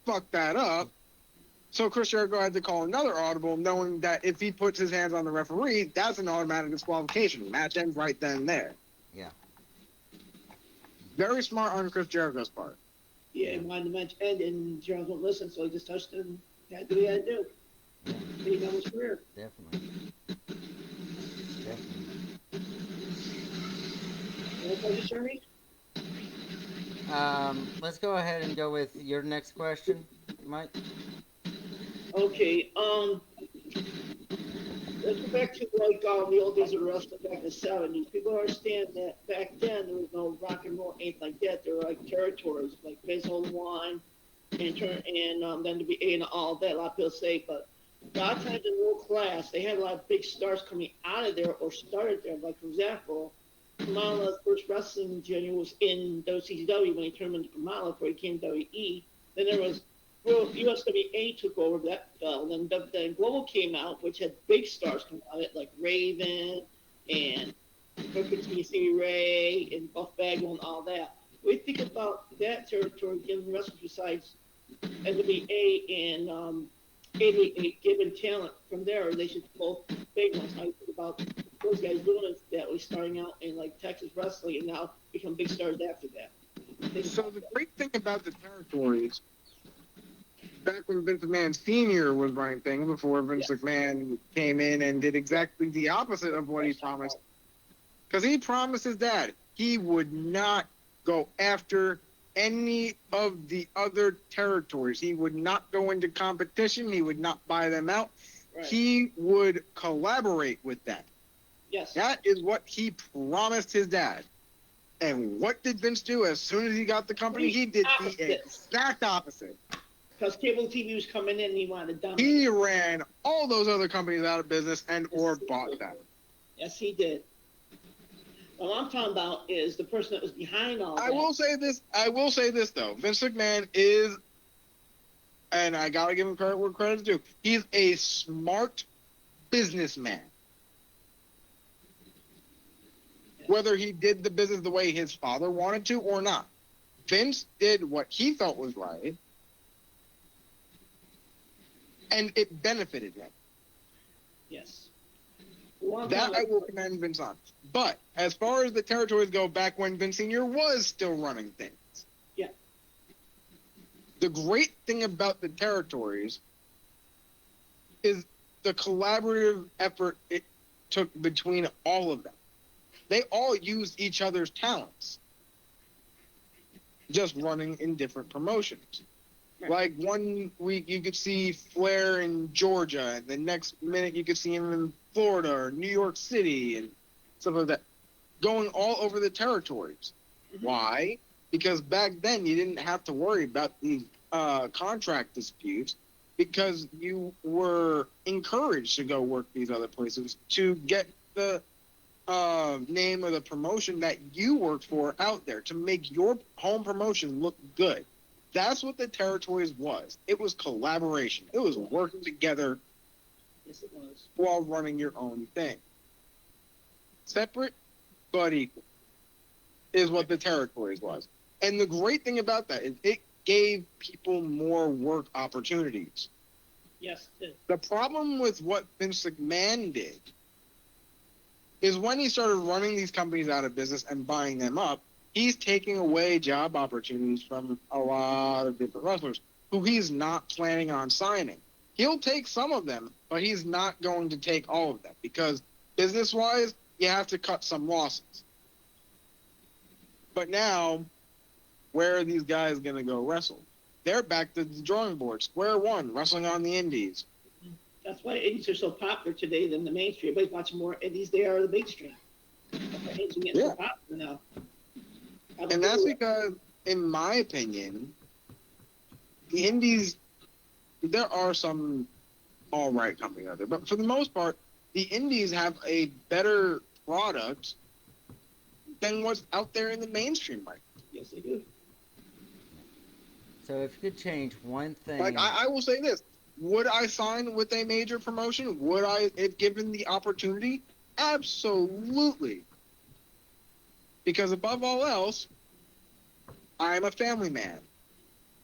[SPEAKER 3] fucked that up, so Chris Jericho had to call another audible, knowing that if he puts his hands on the referee, that's an automatic disqualification. Match ends right then and there.
[SPEAKER 1] Yeah.
[SPEAKER 3] Very smart on Chris Jericho's part.
[SPEAKER 2] Yeah, and wanted the match end, and Charles won't listen, so he just touched it and had to do what he had to do. He got his career.
[SPEAKER 1] Definitely.
[SPEAKER 2] Any questions, Jeremy?
[SPEAKER 1] Let's go ahead and go with your next question, Mike.
[SPEAKER 2] Okay, let's go back to like the old days of wrestling back in the 70s. People understand that back then there was no rock and roll, anything like that. There were like territories, like Vince Old One, and then to be A and all that. A lot of people say, but a lot of times in world class, they had a lot of big stars coming out of there or started there. Like for example, Kamala's first wrestling journey was in WCW when he turned into Kamala before he came to WWE. Then there was USWA took over that fell. Then Global came out, which had big stars come out of it, like Raven and Booker T. Stevie Ray and Buff Bagwell and all that. We think about that territory given wrestlers besides NWA and AWA given talent from there. They should both big ones. I think about those guys doing it that way, starting out in like Texas wrestling and now become big stars after that.
[SPEAKER 3] So the great thing about the territories, back when Vince McMahon Sr. was running things, before Vince McMahon came in and did exactly the opposite of what he promised, because he promised his dad he would not go after any of the other territories. He would not go into competition. He would not buy them out.
[SPEAKER 2] Right.
[SPEAKER 3] He would collaborate with them.
[SPEAKER 2] Yes.
[SPEAKER 3] That is what he promised his dad. And what did Vince do as soon as he got the company? He did the exact opposite.
[SPEAKER 2] Because cable TV was coming in and he wanted to dominate.
[SPEAKER 3] He ran all those other companies out of business and or bought them.
[SPEAKER 2] Yes, he did. What I'm talking about is the person that was behind all that.
[SPEAKER 3] I will say this though. Vince McMahon is, and I gotta give him credit where credit's due, he's a smart businessman.
[SPEAKER 2] Yes.
[SPEAKER 3] Whether he did the business the way his father wanted to or not. Vince did what he felt was right, and it benefited him.
[SPEAKER 2] Yes.
[SPEAKER 3] That I will commend Vince on. But as far as the territories go, back when Vince Sr. was still running things,
[SPEAKER 2] yeah.
[SPEAKER 3] The great thing about the territories is the collaborative effort it took between all of them. They all used each other's talents, just running in different promotions. Like 1 week you could see Flair in Georgia, and the next minute you could see him in Florida or New York City and stuff like that, going all over the territories. Mm-hmm. Why? Because back then you didn't have to worry about these contract disputes, because you were encouraged to go work these other places to get the name of the promotion that you worked for out there, to make your home promotion look good. That's what the territories was. It was collaboration. It was working together.
[SPEAKER 2] Yes, it was.
[SPEAKER 3] While running your own thing. Separate but equal is what the territories was. And the great thing about that is it gave people more work opportunities.
[SPEAKER 2] Yes, it did.
[SPEAKER 3] The problem with what Vince McMahon did is when he started running these companies out of business and buying them up, he's taking away job opportunities from a lot of different wrestlers who he's not planning on signing. He'll take some of them, but he's not going to take all of them, because business-wise, you have to cut some losses. But now, where are these guys going to go wrestle? They're back to the drawing board, square one, wrestling on the indies.
[SPEAKER 2] That's why indies are so popular today than the mainstream. Everybody's watching more indies. They are the mainstream. That's why indies are getting so popular now.
[SPEAKER 3] And that's because, in my opinion, the indies, there are some all right companies out there, but for the most part, the indies have a better product than what's out there in the mainstream market.
[SPEAKER 2] Yes, they do.
[SPEAKER 1] So if you could change one thing,
[SPEAKER 3] Like, I will say this. Would I sign with a major promotion? Would I, if given the opportunity? Absolutely. Because above all else, I'm a family man.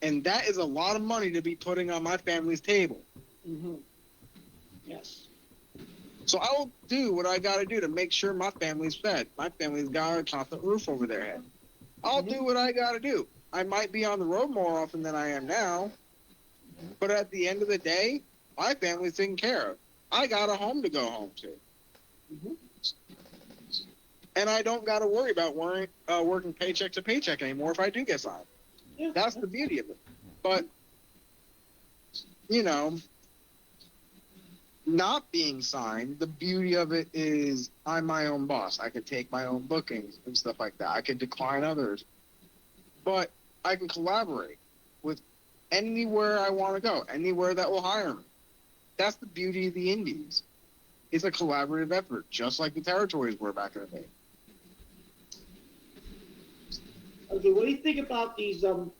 [SPEAKER 3] And that is a lot of money to be putting on my family's table.
[SPEAKER 2] Mm-hmm. Yes.
[SPEAKER 3] So I will do what I got to do to make sure my family's fed. My family's got a constant roof over their head. I'll do what I got to do. I might be on the road more often than I am now, but at the end of the day, my family's taken care of. I got a home to go home to.
[SPEAKER 2] Mm-hmm.
[SPEAKER 3] And I don't got to worry about working paycheck to paycheck anymore if I do get signed.
[SPEAKER 2] Yeah.
[SPEAKER 3] That's the beauty of it. But, you know, not being signed, the beauty of it is I'm my own boss. I can take my own bookings and stuff like that. I can decline others. But I can collaborate with anywhere I want to go, anywhere that will hire me. That's the beauty of the indies. It's a collaborative effort, just like the territories were back in the day.
[SPEAKER 2] Okay, what do you think about these? The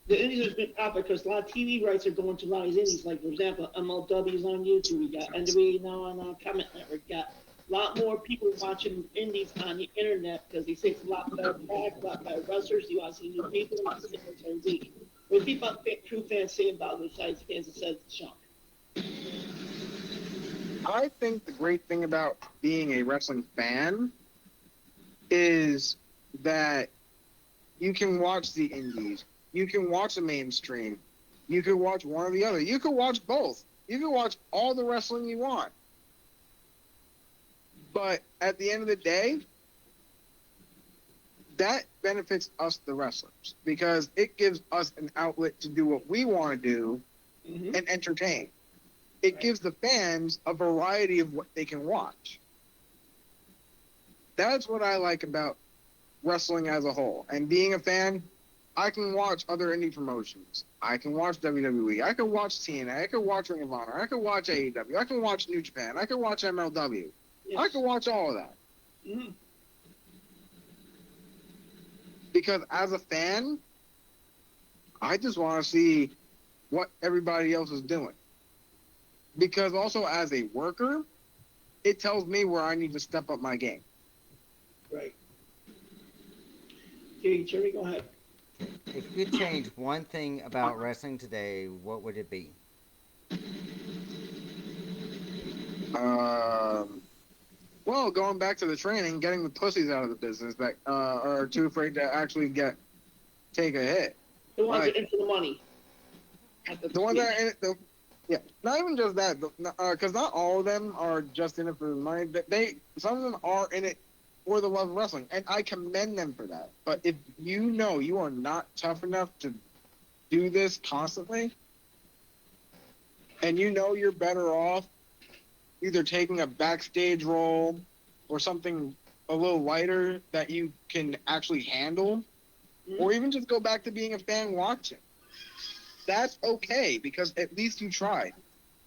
[SPEAKER 2] indies has been popular because a lot of TV rights are going to a lot of these indies. Like, for example, MLW's on YouTube. We got NWA now on Comment Network. We got a lot more people watching indies on the internet because they say it's a lot better product, a lot better wrestlers. You want to see new people, you want to see them every week. What do you think about true fans say about it besides fans that says it's junk?
[SPEAKER 3] I think the great thing about being a wrestling fan is that you can watch the indies, you can watch the mainstream, you can watch one or the other, you can watch both, you can watch all the wrestling you want. But at the end of the day, that benefits us, the wrestlers, because it gives us an outlet to do what we want to do and entertain. It gives the fans a variety of what they can watch. That's what I like about wrestling as a whole. And being a fan, I can watch other indie promotions. I can watch WWE. I can watch TNA. I can watch Ring of Honor. I can watch AEW. I can watch New Japan. I can watch MLW.
[SPEAKER 2] Yes.
[SPEAKER 3] I can watch all of that.
[SPEAKER 2] Mm-hmm.
[SPEAKER 3] Because as a fan, I just want to see what everybody else is doing. Because also as a worker, it tells me where I need to step up my game.
[SPEAKER 2] Right. Okay, Jerry, go ahead.
[SPEAKER 1] if you could change one thing about wrestling today, what would it be?
[SPEAKER 3] Well, going back to the training, getting the pussies out of the business that are too afraid to actually take a hit.
[SPEAKER 2] The ones
[SPEAKER 3] Like,
[SPEAKER 2] that are into the money.
[SPEAKER 3] the ones that are in it, yeah, not even just that, because not all of them are just in it for the money. Some of them are in it for the love of wrestling, and I commend them for that. But if you know you are not tough enough to do this constantly, and you know you're better off either taking a backstage role or something a little lighter that you can actually handle, or even just go back to being a fan watching. That's okay, because at least you tried.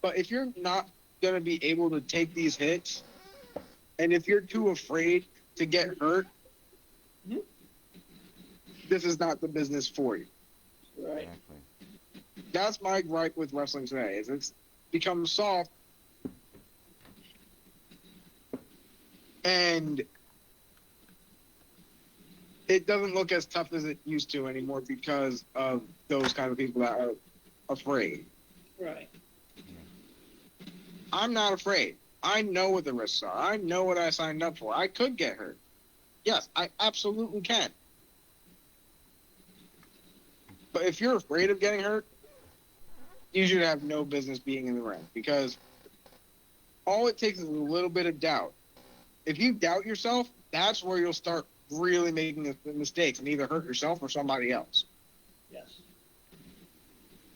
[SPEAKER 3] But if you're not going to be able to take these hits, and if you're too afraid to get hurt, this is not the business for you.
[SPEAKER 2] Right.
[SPEAKER 1] Exactly.
[SPEAKER 3] That's my gripe with wrestling today, is it's become soft, and it doesn't look as tough as it used to anymore because of those kind of people that are afraid.
[SPEAKER 2] Right.
[SPEAKER 3] I'm not afraid. I know what the risks are. I know what I signed up for. I could get hurt. Yes, I absolutely can. But if you're afraid of getting hurt, you should have no business being in the ring, because all it takes is a little bit of doubt. If you doubt yourself, that's where you'll start really making the mistakes and either hurt yourself or somebody else.
[SPEAKER 2] Yes.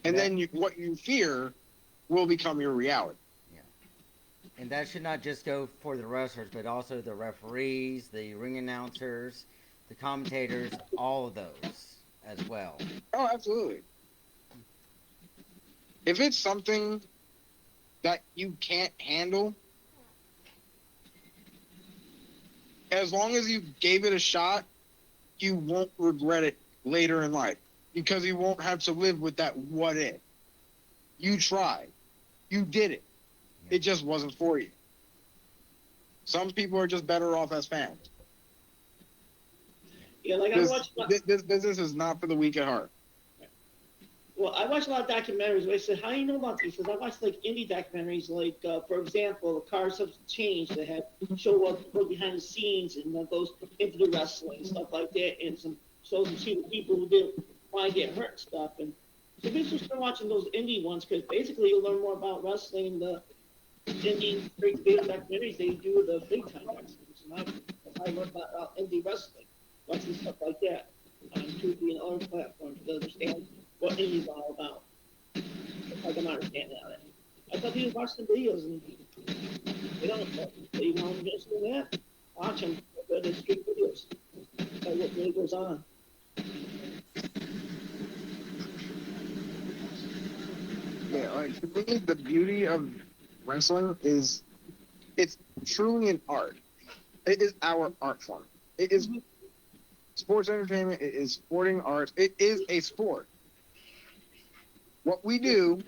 [SPEAKER 3] And then what you fear will become your reality.
[SPEAKER 1] And that should not just go for the wrestlers, but also the referees, the ring announcers, the commentators, all of those as well.
[SPEAKER 3] Oh, absolutely. If it's something that you can't handle, as long as you gave it a shot, you won't regret it later in life because you won't have to live with that what if. You tried. You did it. It just wasn't for you. Some people are just better off as fans.
[SPEAKER 2] Yeah, like I watch.
[SPEAKER 3] This business is not for the weak at heart.
[SPEAKER 2] Well, I watch a lot of documentaries. Where I said, "How do you know about these?" Because I watch like indie documentaries, like for example, the Car Substance Change that have show what goes behind the scenes and that goes into the wrestling and stuff like that, and some shows you see the people who did why get hurt and stuff. And so basically, start watching those indie ones because basically you'll learn more about wrestling. The indie straight big documentaries they do the big time wrestlers, and I learned about indie wrestling, watching stuff like that on Tubi and other platforms to understand what indie's all about. I can understand that. I thought people watch the videos and they don't. But you want to just do that? Watch them. They're street videos. That's what really goes on.
[SPEAKER 3] Yeah, like to me, the beauty of wrestling is it's truly an art. It is our art form. It is sports entertainment. It is sporting arts. It is a sport. What we do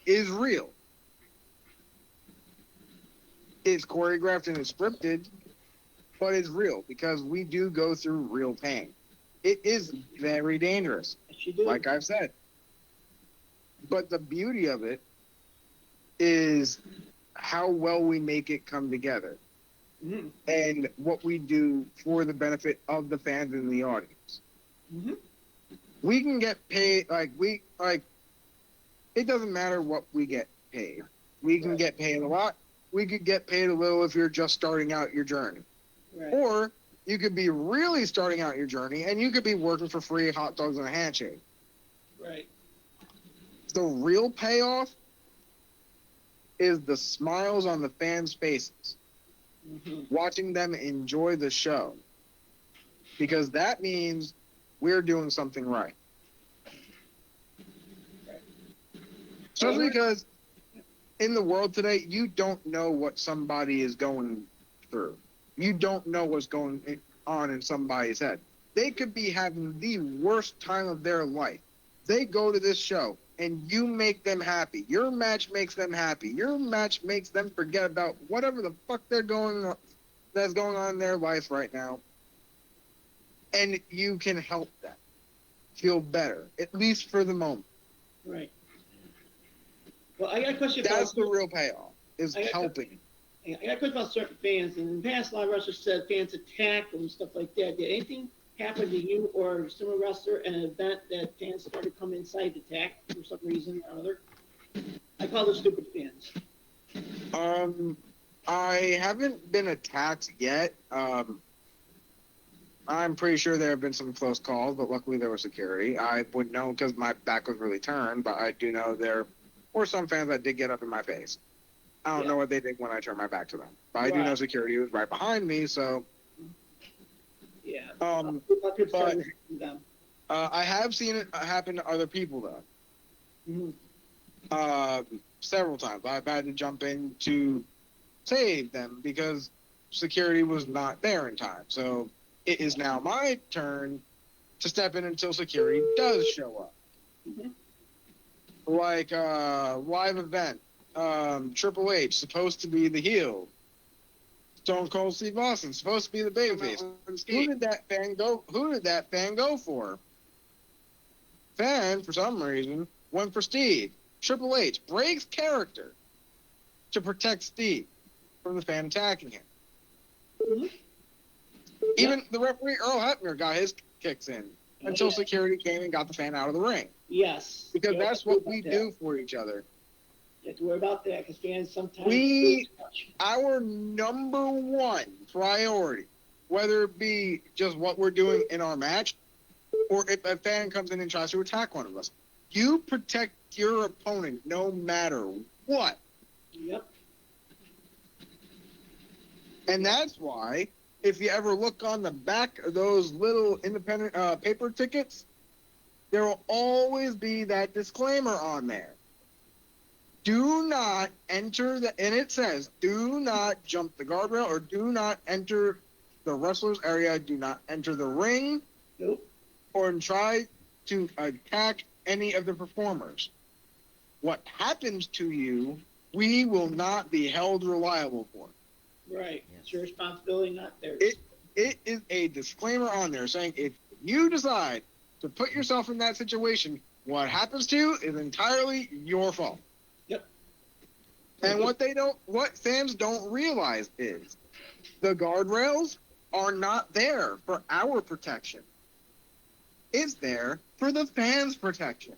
[SPEAKER 3] is real. It's choreographed and it's scripted, but it's real because we do go through real pain. It is very dangerous, like I've said. But the beauty of it is how well we make it come together and what we do for the benefit of the fans and the audience. We can get paid it doesn't matter what we get paid. We can get paid a lot. We could get paid a little if you're just starting out your journey.
[SPEAKER 2] Right.
[SPEAKER 3] Or you could be really starting out your journey and you could be working for free, hot dogs and a handshake.
[SPEAKER 2] Right.
[SPEAKER 3] The real payoff is the smiles on the fans' faces, watching them enjoy the show, because that means we're doing something right. Especially because in the world today, you don't know what somebody is going through. You don't know what's going on in somebody's head. They could be having the worst time of their life. They go to this show, and you make them happy. Your match makes them happy. Your match makes them forget about whatever the fuck that's going on in their life right now. And you can help them feel better, at least for the moment.
[SPEAKER 2] Right. Well, I got a question.
[SPEAKER 3] That's the real payoff, is helping.
[SPEAKER 2] I got a question about certain fans. And in the past, a lot of wrestlers said fans attack them and stuff like that. Did anything happen to you or a similar wrestler at an event that fans started to come inside to attack for some reason or other? I call them stupid fans.
[SPEAKER 3] I haven't been attacked yet. I'm pretty sure there have been some close calls, but luckily there was security. I wouldn't know because my back was really turned, but I do know there were some fans that did get up in my face. I don't know what they did when I turned my back to them, but I do know security was right behind me, so.
[SPEAKER 2] Yeah.
[SPEAKER 3] But I have seen it happen to other people though. Several times I've had to jump in to save them because security was not there in time. So it is now my turn to step in until security does show up. Like live event, Triple H supposed to be the heel. Stone Cold Steve Austin supposed to be the babyface. Who did that fan go for? Fan, for some reason, went for Steve. Triple H breaks character to protect Steve from the fan attacking him. Even the referee Earl Hebner got his kicks in until security came and got the fan out of the ring.
[SPEAKER 2] Yes.
[SPEAKER 3] Because that's what we do for each other.
[SPEAKER 2] You have to worry about that because fans sometimes
[SPEAKER 3] our number one priority, whether it be just what we're doing in our match, or if a fan comes in and tries to attack one of us, you protect your opponent no matter what.
[SPEAKER 2] Yep.
[SPEAKER 3] And that's why, if you ever look on the back of those little independent paper tickets, there will always be that disclaimer on there. Do not enter and it says, do not jump the guardrail or do not enter the wrestler's area. Do not enter the ring
[SPEAKER 2] Nope.
[SPEAKER 3] or try to attack any of the performers. What happens to you, we will not be held reliable for.
[SPEAKER 2] Right.
[SPEAKER 1] Yes.
[SPEAKER 2] It's your responsibility, not theirs.
[SPEAKER 3] It is a disclaimer on there saying if you decide to put yourself in that situation, what happens to you is entirely your fault.
[SPEAKER 2] Yep.
[SPEAKER 3] And what fans don't realize is the guardrails are not there for our protection. It's there for the fans' protection.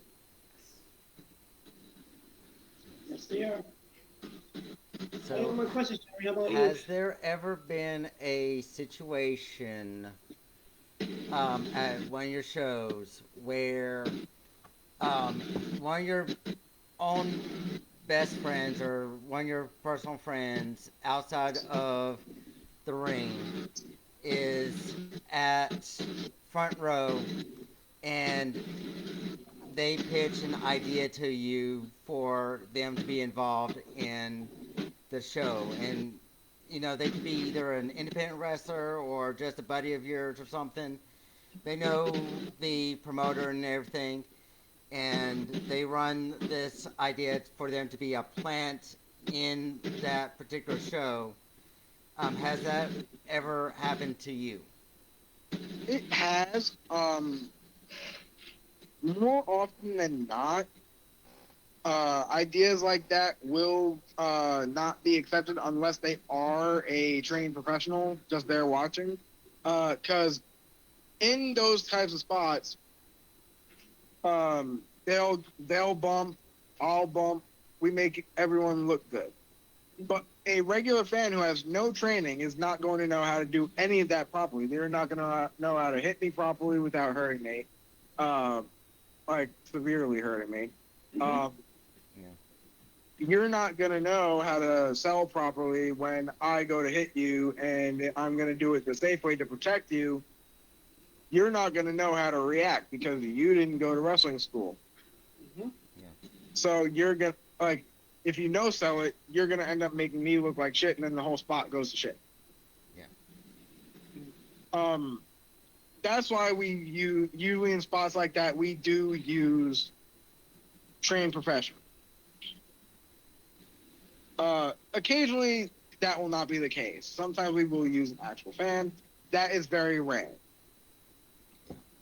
[SPEAKER 2] Yes, they are. I have
[SPEAKER 1] So,
[SPEAKER 2] more questions, Jerry. How about you?
[SPEAKER 1] has there ever been a situation at one of your shows where one of your own best friends or one of your personal friends outside of the ring is at front row and they pitch an idea to you for them to be involved in the show, and they could be either an independent wrestler or just a buddy of yours or something. They know the promoter and everything, and they run this idea for them to be a plant in that particular show. Has that ever happened to you?
[SPEAKER 3] It has, more often than not, ideas like that will not be accepted unless they are a trained professional just there watching. Because in those types of spots, they'll bump, I'll bump, we make everyone look good. But a regular fan who has no training is not going to know how to do any of that properly. They're not going to know how to hit me properly without hurting me, like severely hurting me.
[SPEAKER 2] Mhm.
[SPEAKER 3] You're not going to know how to sell properly when I go to hit you and I'm going to do it the safe way to protect you. You're not going to know how to react because you didn't go to wrestling school.
[SPEAKER 2] Mhm.
[SPEAKER 3] So you're going to, like, if you no sell it, you're going to end up making me look like shit and then the whole spot goes to shit.
[SPEAKER 1] Yeah.
[SPEAKER 3] That's why usually in spots like that, we do use trained professionals. Occasionally, that will not be the case. Sometimes we will use an actual fan. That is very rare.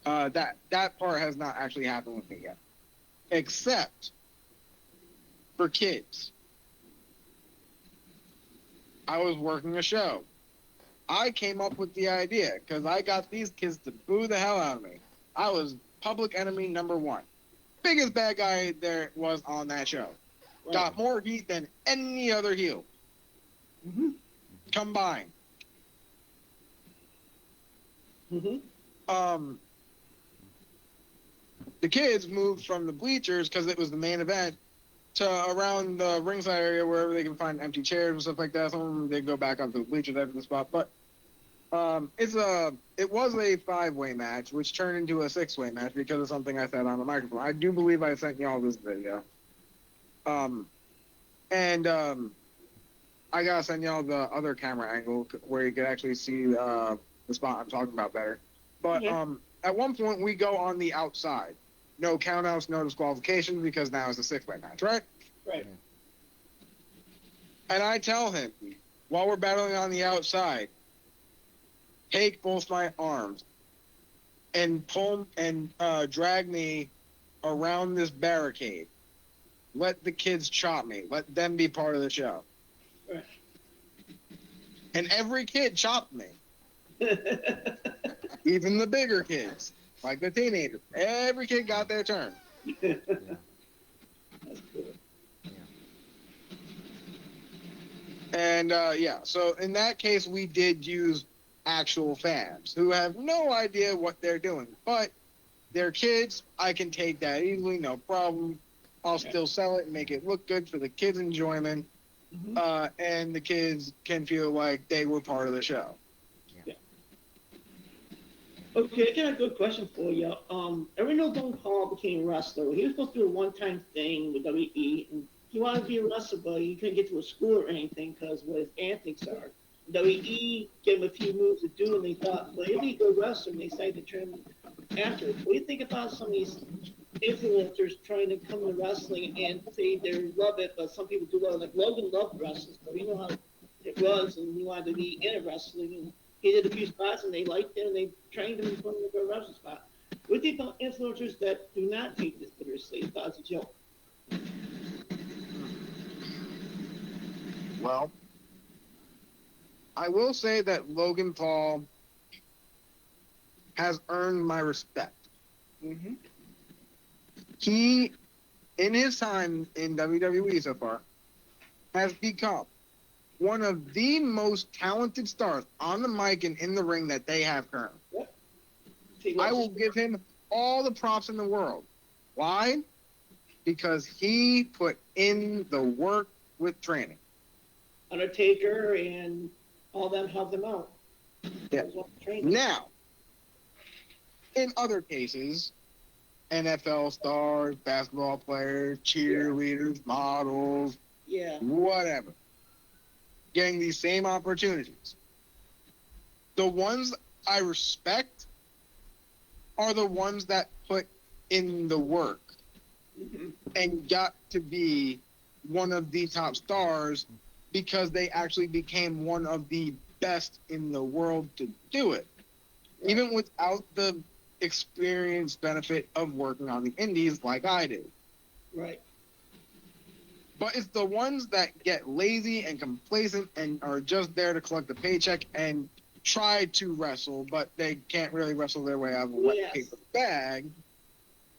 [SPEAKER 3] That part has not actually happened with me yet. Except for kids. I was working a show. I came up with the idea because I got these kids to boo the hell out of me. I was public enemy number one. Biggest bad guy there was on that show.
[SPEAKER 2] Right.
[SPEAKER 3] Got more heat than any other heel
[SPEAKER 2] Mhm.
[SPEAKER 3] combined.
[SPEAKER 2] Mhm.
[SPEAKER 3] The kids moved from the bleachers because it was the main event to around the ringside area wherever they can find empty chairs and stuff like that. Some of them they go back up to the bleachers after the spot, but it was a 5-way match, which turned into a 6-way match because of something I said on the microphone. I do believe I sent y'all this video. I gotta send y'all the other camera angle where you can actually see the spot I'm talking about better. But
[SPEAKER 2] Okay.
[SPEAKER 3] at one point we go on the outside. No countouts, no disqualifications because now it's a 6-way match, right?
[SPEAKER 2] Right.
[SPEAKER 3] And I tell him, while we're battling on the outside, take both my arms and pull and drag me around this barricade. Let the kids chop me. Let them be part of the show.
[SPEAKER 2] Right.
[SPEAKER 3] And every kid chopped me. Even the bigger kids, like the teenagers. Every kid got their turn.
[SPEAKER 2] That's cool.
[SPEAKER 3] And so in that case, we did use actual fans who have no idea what they're doing. But they're kids. I can take that easily, no problem. I'll still sell it and make it look good for the kids' enjoyment.
[SPEAKER 2] Mhm.
[SPEAKER 3] And the kids can feel like they were part of the show.
[SPEAKER 2] Okay, I got a good question for you. Don Hall became a wrestler. He was supposed to do a one-time thing with WWE, and he wanted to be a wrestler, but he couldn't get to a school or anything because what his antics are. WE gave him a few moves to do, and they thought, well, he'll be a good wrestler, and they decided to train him after. What do you think about some of these influencers trying to come to wrestling and say they love it, but some people do love it? Like Logan loved wrestling, but you know how it was, and he wanted to be in wrestling, and he did a few spots, and they liked it, and they trained him and put him in a good wrestling spot. What do you think about influencers that do not take this seriously? Thought it's a joke.
[SPEAKER 3] Well, I will say that Logan Paul has earned my respect.
[SPEAKER 2] Mm-hmm.
[SPEAKER 3] He, in his time in WWE so far, has become one of the most talented stars on the mic and in the ring that they have currently.
[SPEAKER 2] Yep.
[SPEAKER 3] I will give him all the props in the world. Why? Because he put in the work with training.
[SPEAKER 2] Undertaker and all them helped them out.
[SPEAKER 3] Yeah. Now, in other cases, NFL stars, basketball players, cheerleaders, models,
[SPEAKER 2] Yeah.
[SPEAKER 3] whatever, getting these same opportunities. The ones I respect are the ones that put in the work
[SPEAKER 2] Mm-hmm.
[SPEAKER 3] and got to be one of the top stars because they actually became one of the best in the world to do it, even without the experience benefit of working on the indies like I did.
[SPEAKER 2] Right.
[SPEAKER 3] But it's the ones that get lazy and complacent and are just there to collect the paycheck and try to wrestle, but they can't really wrestle their way out of a wet paper bag.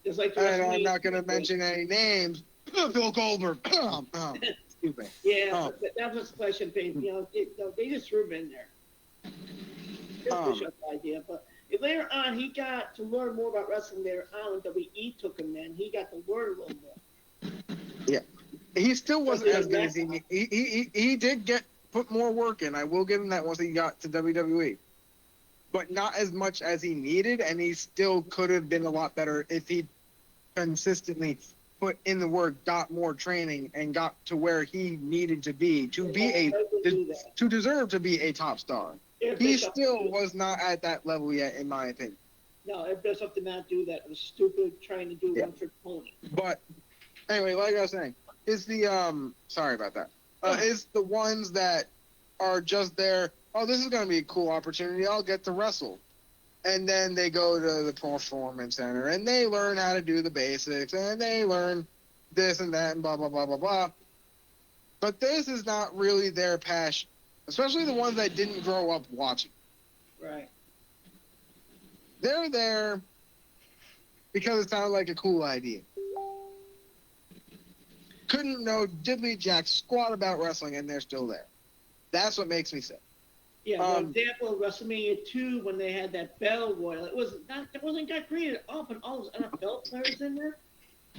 [SPEAKER 2] Just like
[SPEAKER 3] And I'm not going to mention any names. Phil Goldberg. Excuse me.
[SPEAKER 2] Yeah, that was a question. They just threw him in there. Just a idea, but later on, he got to learn more about wrestling later on when WE took him in. He got to learn a little more.
[SPEAKER 3] Yeah. He still wasn't as good as he did put more work in. I will give him that once he got to WWE. But not as much as he needed, and he still could have been a lot better if he consistently put in the work, got more training, and got to where he needed to be to deserve to be a top star. He still was not at that level yet, in my opinion.
[SPEAKER 2] No, if there's something not do that, it was stupid trying to do one for pony.
[SPEAKER 3] But anyway, like I was saying, it's the sorry about that. It's the ones that are just there. Oh, this is going to be a cool opportunity. I'll get to wrestle. And then they go to the performance center and they learn how to do the basics and they learn this and that and blah, blah, blah, blah, blah. But this is not really their passion, especially the ones that didn't grow up watching.
[SPEAKER 2] Right.
[SPEAKER 3] They're there because it sounded like a cool idea. Couldn't know diddly jack squat about wrestling and they're still there. That's what makes me sick.
[SPEAKER 2] Yeah, for example, WrestleMania 2, when they had that Battle Royal, it wasn't got created up and all those NFL players in there.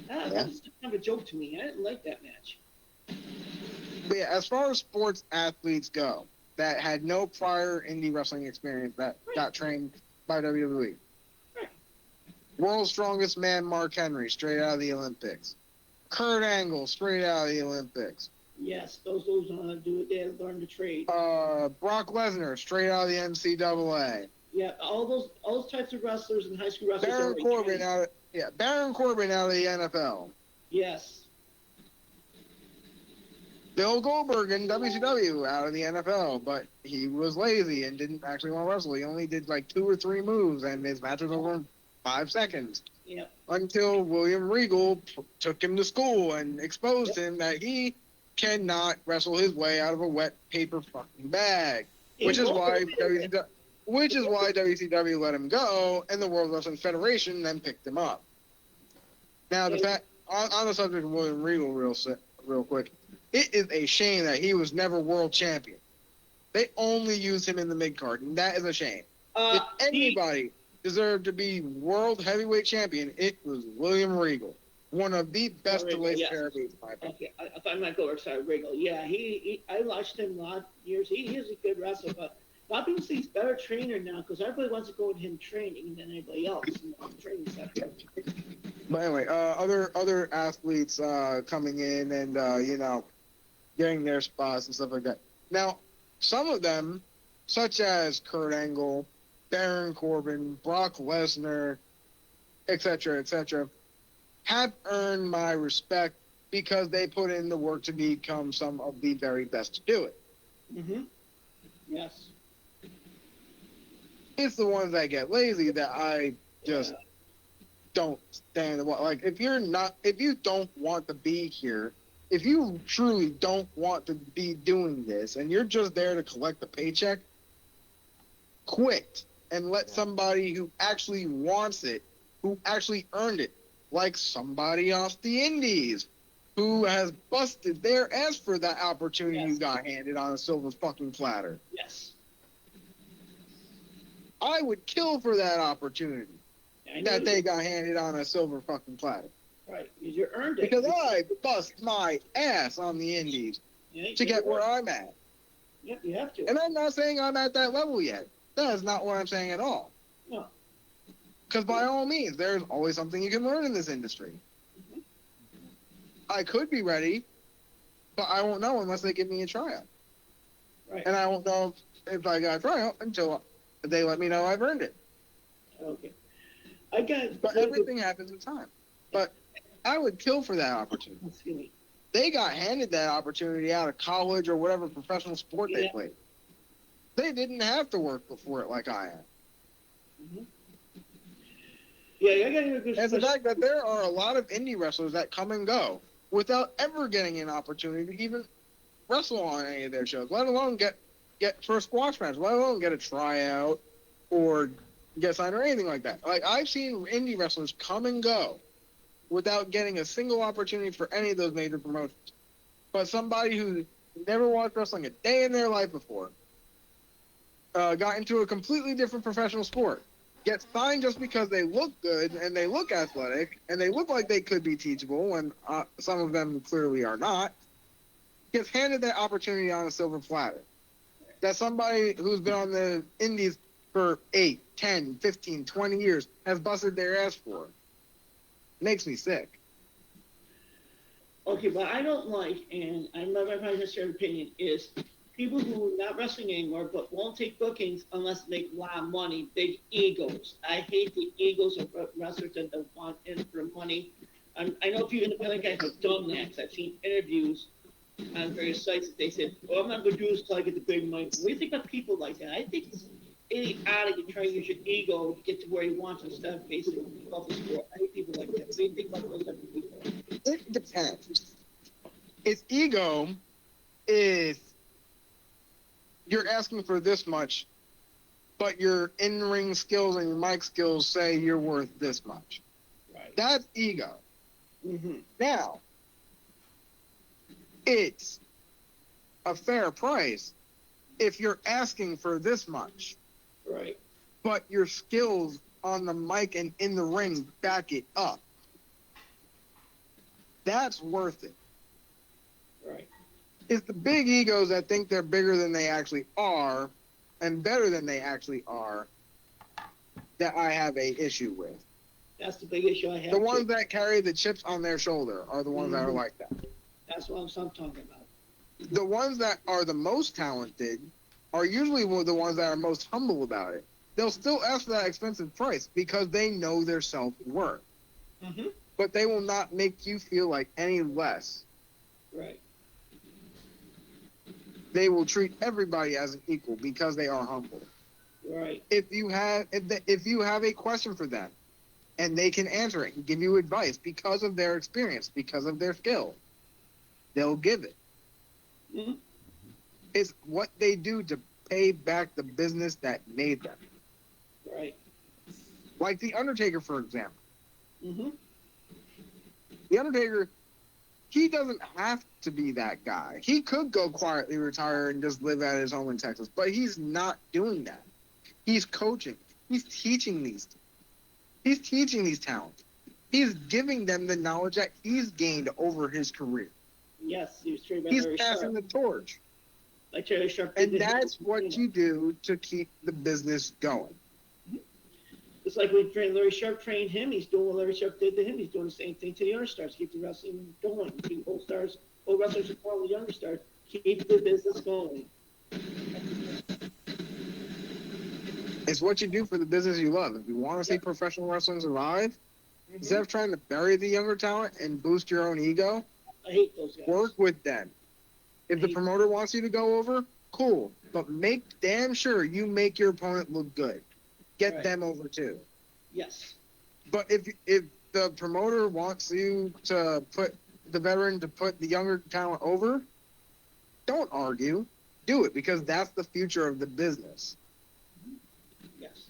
[SPEAKER 2] That was kind of a joke to me. I didn't like that match.
[SPEAKER 3] But yeah, as far as sports athletes go that had no prior indie wrestling experience that got trained by WWE.
[SPEAKER 2] Right.
[SPEAKER 3] World's Strongest Man Mark Henry, straight out of the Olympics. Kurt Angle, straight out of the Olympics.
[SPEAKER 2] Yes, those know how to do it. They learn the trade.
[SPEAKER 3] Brock Lesnar, straight out of the NCAA.
[SPEAKER 2] Yeah, all those types of wrestlers and high school wrestlers.
[SPEAKER 3] Baron Corbin out of the NFL.
[SPEAKER 2] Yes.
[SPEAKER 3] Bill Goldberg in WCW out of the NFL, but he was lazy and didn't actually want to wrestle. He only did like 2 or 3 moves, and his match was over in 5 seconds.
[SPEAKER 2] Yeah.
[SPEAKER 3] Until William Regal took him to school and exposed him that he cannot wrestle his way out of a wet paper fucking bag, which is why WCW let him go, and the World Wrestling Federation then picked him up. Now, the fact on the subject of William Regal, real quick, it is a shame that he was never world champion. They only used him in the mid card, and that is a shame. If anybody deserved to be world heavyweight champion, it was William Regal. One of the best delayed parodies, in my opinion.
[SPEAKER 2] Okay, I thought I might go outside Regal. Yeah, I watched him a lot of years. He is a good wrestler, but a lot of people say he's a better trainer now because everybody wants to go with him training than anybody else in the training sector.
[SPEAKER 3] But anyway, other athletes coming in and getting their spots and stuff like that. Now, Some of them, such as Kurt Angle, Baron Corbin, Brock Lesnar, etc., have earned my respect because they put in the work to become some of the very best to do it.
[SPEAKER 2] Mm-hmm. Yes.
[SPEAKER 3] It's the ones that get lazy that I just don't stand. Like, if you don't want to be here, if you truly don't want to be doing this, and you're just there to collect a paycheck, quit and let somebody who actually wants it, who actually earned it, like somebody off the indies, who has busted their ass for that opportunity you got handed on a silver fucking platter.
[SPEAKER 2] Yes.
[SPEAKER 3] I would kill for that opportunity that they got handed on a silver fucking platter.
[SPEAKER 2] Right, you earned it.
[SPEAKER 3] Because I bust my ass on the indies to get where I'm at.
[SPEAKER 2] Yep, you have to.
[SPEAKER 3] And I'm not saying I'm at that level yet. That is not what I'm saying at all.
[SPEAKER 2] No.
[SPEAKER 3] Because by all means, there's always something you can learn in this industry.
[SPEAKER 2] Mm-hmm.
[SPEAKER 3] I could be ready, but I won't know unless they give me a tryout.
[SPEAKER 2] Right.
[SPEAKER 3] And I won't know if I got a tryout until they let me know I've earned it.
[SPEAKER 2] Okay.
[SPEAKER 3] But everything happens in time. But I would kill for that opportunity.
[SPEAKER 2] Excuse me.
[SPEAKER 3] They got handed that opportunity out of college or whatever professional sport they played. They didn't have to work for it like I am.
[SPEAKER 2] Mm-hmm. Yeah, I got a good.
[SPEAKER 3] And the fact that there are a lot of indie wrestlers that come and go without ever getting an opportunity to even wrestle on any of their shows, let alone get for a squash match, let alone get a tryout or get signed or anything like that. Like, I've seen indie wrestlers come and go without getting a single opportunity for any of those major promotions. But somebody who never watched wrestling a day in their life before, got into a completely different professional sport, gets signed just because they look good and they look athletic and they look like they could be teachable, and some of them clearly are not, gets handed that opportunity on a silver platter. That somebody who's been on the indies for 8, 10, 15, 20 years has busted their ass for. Makes me sick.
[SPEAKER 2] Okay, but I don't like, and I'm not my necessary opinion, is people who are not wrestling anymore but won't take bookings unless they make a lot of money, big egos. I hate the egos of wrestlers that don't want in for money. I know a few independent guys have done that, because I've seen interviews on various sites that they said, well, I'm not going to do this until I get the big money. What do you think about people like that? I think it's idiotic to try and use your ego to get to where you want to instead of basically self sport. I hate people like that. What do you think about those type of people?
[SPEAKER 3] It depends. If ego is you're asking for this much, but your in-ring skills and your mic skills say you're worth this much.
[SPEAKER 2] Right.
[SPEAKER 3] That's ego.
[SPEAKER 2] Mm-hmm.
[SPEAKER 3] Now, it's a fair price if you're asking for this much.
[SPEAKER 2] Right.
[SPEAKER 3] But your skills on the mic and in the ring back it up. That's worth it.
[SPEAKER 2] Right.
[SPEAKER 3] It's the big egos that think they're bigger than they actually are and better than they actually are that I have a issue with.
[SPEAKER 2] That's the big issue I have.
[SPEAKER 3] The ones that carry the chips on their shoulder are the ones that are like that.
[SPEAKER 2] That's what I'm talking about.
[SPEAKER 3] The ones that are the most talented are usually the ones that are most humble about it. They'll still ask for that expensive price because they know their self-worth.
[SPEAKER 2] Mm-hmm.
[SPEAKER 3] But they will not make you feel like any less.
[SPEAKER 2] Right.
[SPEAKER 3] They will treat everybody as an equal because they are humble.
[SPEAKER 2] Right.
[SPEAKER 3] If you have a question for them and they can answer it and give you advice because of their experience, because of their skill, they'll give it.
[SPEAKER 2] Mm-hmm.
[SPEAKER 3] It's what they do to pay back the business that made them.
[SPEAKER 2] Right.
[SPEAKER 3] Like The Undertaker, for example.
[SPEAKER 2] Mm-hmm.
[SPEAKER 3] The Undertaker, he doesn't have to be that guy. He could go quietly retire and just live at his home in Texas, but he's not doing that. He's coaching. He's teaching these talents. He's giving them the knowledge that he's gained over his career.
[SPEAKER 2] Yes, he was trained by
[SPEAKER 3] He's
[SPEAKER 2] Larry
[SPEAKER 3] passing
[SPEAKER 2] Sharp.
[SPEAKER 3] the torch.
[SPEAKER 2] Like Larry Sharp.
[SPEAKER 3] And that's what you do to keep the business going.
[SPEAKER 2] It's like when Larry Sharp trained him, he's doing what Larry Sharp did to him. He's doing the same thing to the younger stars. Keep the wrestling going. Keep old wrestlers support the younger stars. Keep the business going. And
[SPEAKER 3] It's what you do for the business you love. If you want to see professional wrestling survive, instead of trying to bury the younger talent and boost your own ego,
[SPEAKER 2] I hate those guys.
[SPEAKER 3] work with them. If the promoter wants you to go over, cool. But make damn sure you make your opponent look good. Get them over too.
[SPEAKER 2] Yes.
[SPEAKER 3] But if the promoter wants you to put the veteran to put the younger talent over, don't argue. Do it, because that's the future of the business.
[SPEAKER 2] Yes.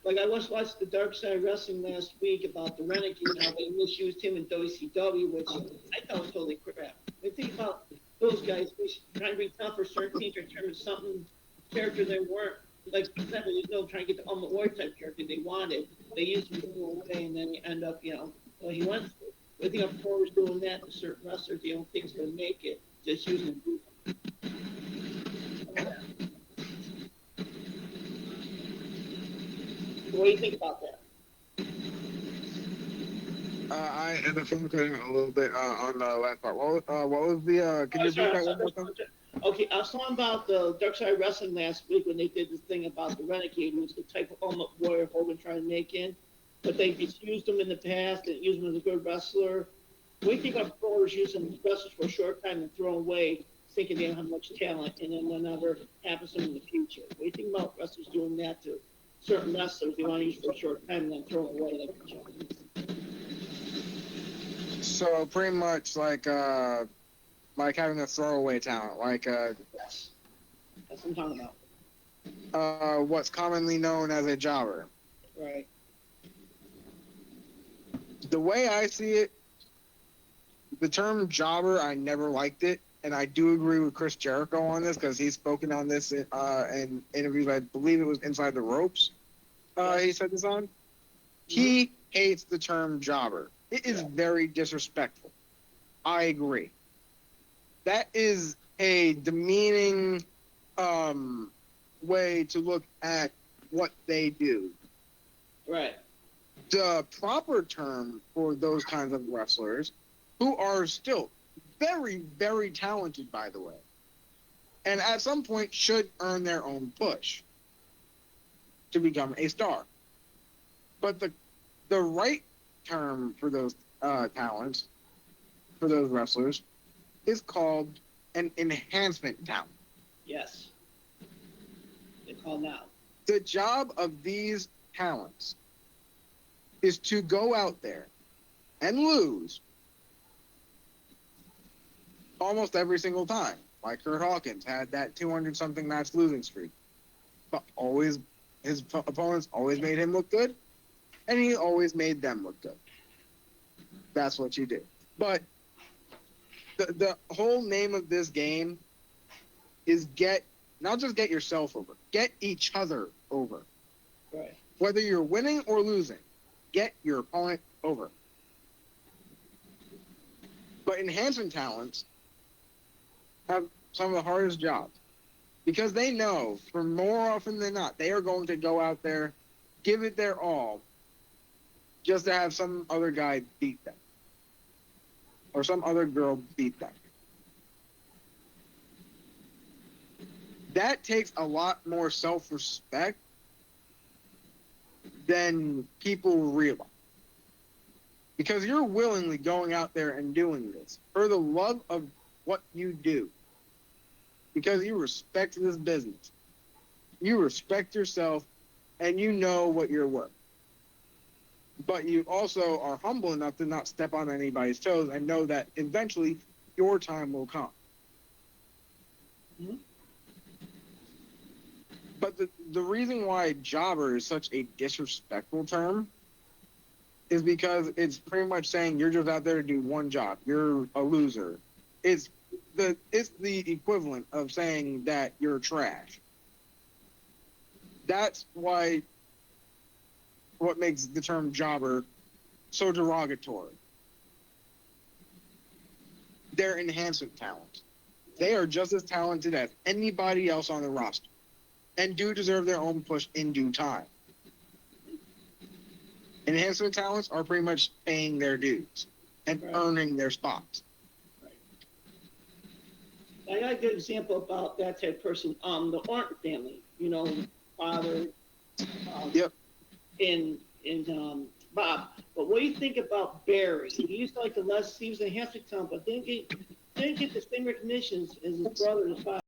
[SPEAKER 2] Like I watched the Dark Side Wrestling last week about the Renegade, how they misused him in WCW, which I thought was totally crap. I think about those guys trying to be tough for certain teams or turn into something character they weren't. Like, for example, trying to get the Ultimate Warrior type character they wanted. They used him to go away, and then he end up, well, he went. I think I'm forward doing that to certain wrestlers. They don't think it's going to make it. Just using them. What do you think about that?
[SPEAKER 3] I had the phone cutting a little bit on the last part. What was the? Can you repeat that one more time?
[SPEAKER 2] Okay, I was talking about the Dark Side Wrestling last week when they did this thing about the Renegade, who was the type of Ultimate Warrior Hogan trying to make in, but they just used him in the past and used him as a good wrestler. What do you think about promoters using wrestlers for a short time and throwing away, thinking they don't have much talent, and then whenever happens to them in the future? What do you think about wrestlers doing that to certain wrestlers they want to use for a short time and then throw them away like a joke?
[SPEAKER 3] So pretty much like having a throwaway talent,
[SPEAKER 2] Yes. That's what I'm talking about.
[SPEAKER 3] What's commonly known as a jobber.
[SPEAKER 2] Right.
[SPEAKER 3] The way I see it, the term jobber, I never liked it, and I do agree with Chris Jericho on this because he's spoken on this in interviews. I believe it was Inside the Ropes. He said this on. He hates the term jobber. It is very disrespectful. I agree. That is a demeaning way to look at what they do.
[SPEAKER 2] Right.
[SPEAKER 3] The proper term for those kinds of wrestlers, who are still very, very talented, by the way, and at some point should earn their own push to become a star. But the right term for those talents, for those wrestlers, is called an enhancement talent.
[SPEAKER 2] Yes. They call now.
[SPEAKER 3] The job of these talents is to go out there and lose almost every single time. Like Kurt Hawkins had that 200-something match losing streak. But always, his opponents always made him look good, and he always made them look good. That's what you do. But the whole name of this game is not just get yourself over, get each other over.
[SPEAKER 2] Right.
[SPEAKER 3] Whether you're winning or losing, get your opponent over. But enhancement talents have some of the hardest jobs because they know, for more often than not, they are going to go out there, give it their all, just to have some other guy beat them. Or some other girl beat them. That takes a lot more self-respect than people realize. Because you're willingly going out there and doing this for the love of what you do. Because you respect this business. You respect yourself, and you know what you're worth. But you also are humble enough to not step on anybody's toes and know that eventually your time will come.
[SPEAKER 2] Mm-hmm.
[SPEAKER 3] But the reason why jobber is such a disrespectful term is because it's pretty much saying you're just out there to do one job. You're a loser. It's the equivalent of saying that you're trash. That's what makes the term jobber so derogatory. They're enhancement talent. They are just as talented as anybody else on the roster and do deserve their own push in due time. Enhancement talents are pretty much paying their dues and earning their spots.
[SPEAKER 2] I got a good example about that type of person. The Orton family, father,
[SPEAKER 3] Yep.
[SPEAKER 2] And Bob. But what do you think about Barry? He used to like the less. He was a handsome town, but didn't get the same recognition as his brother and his father.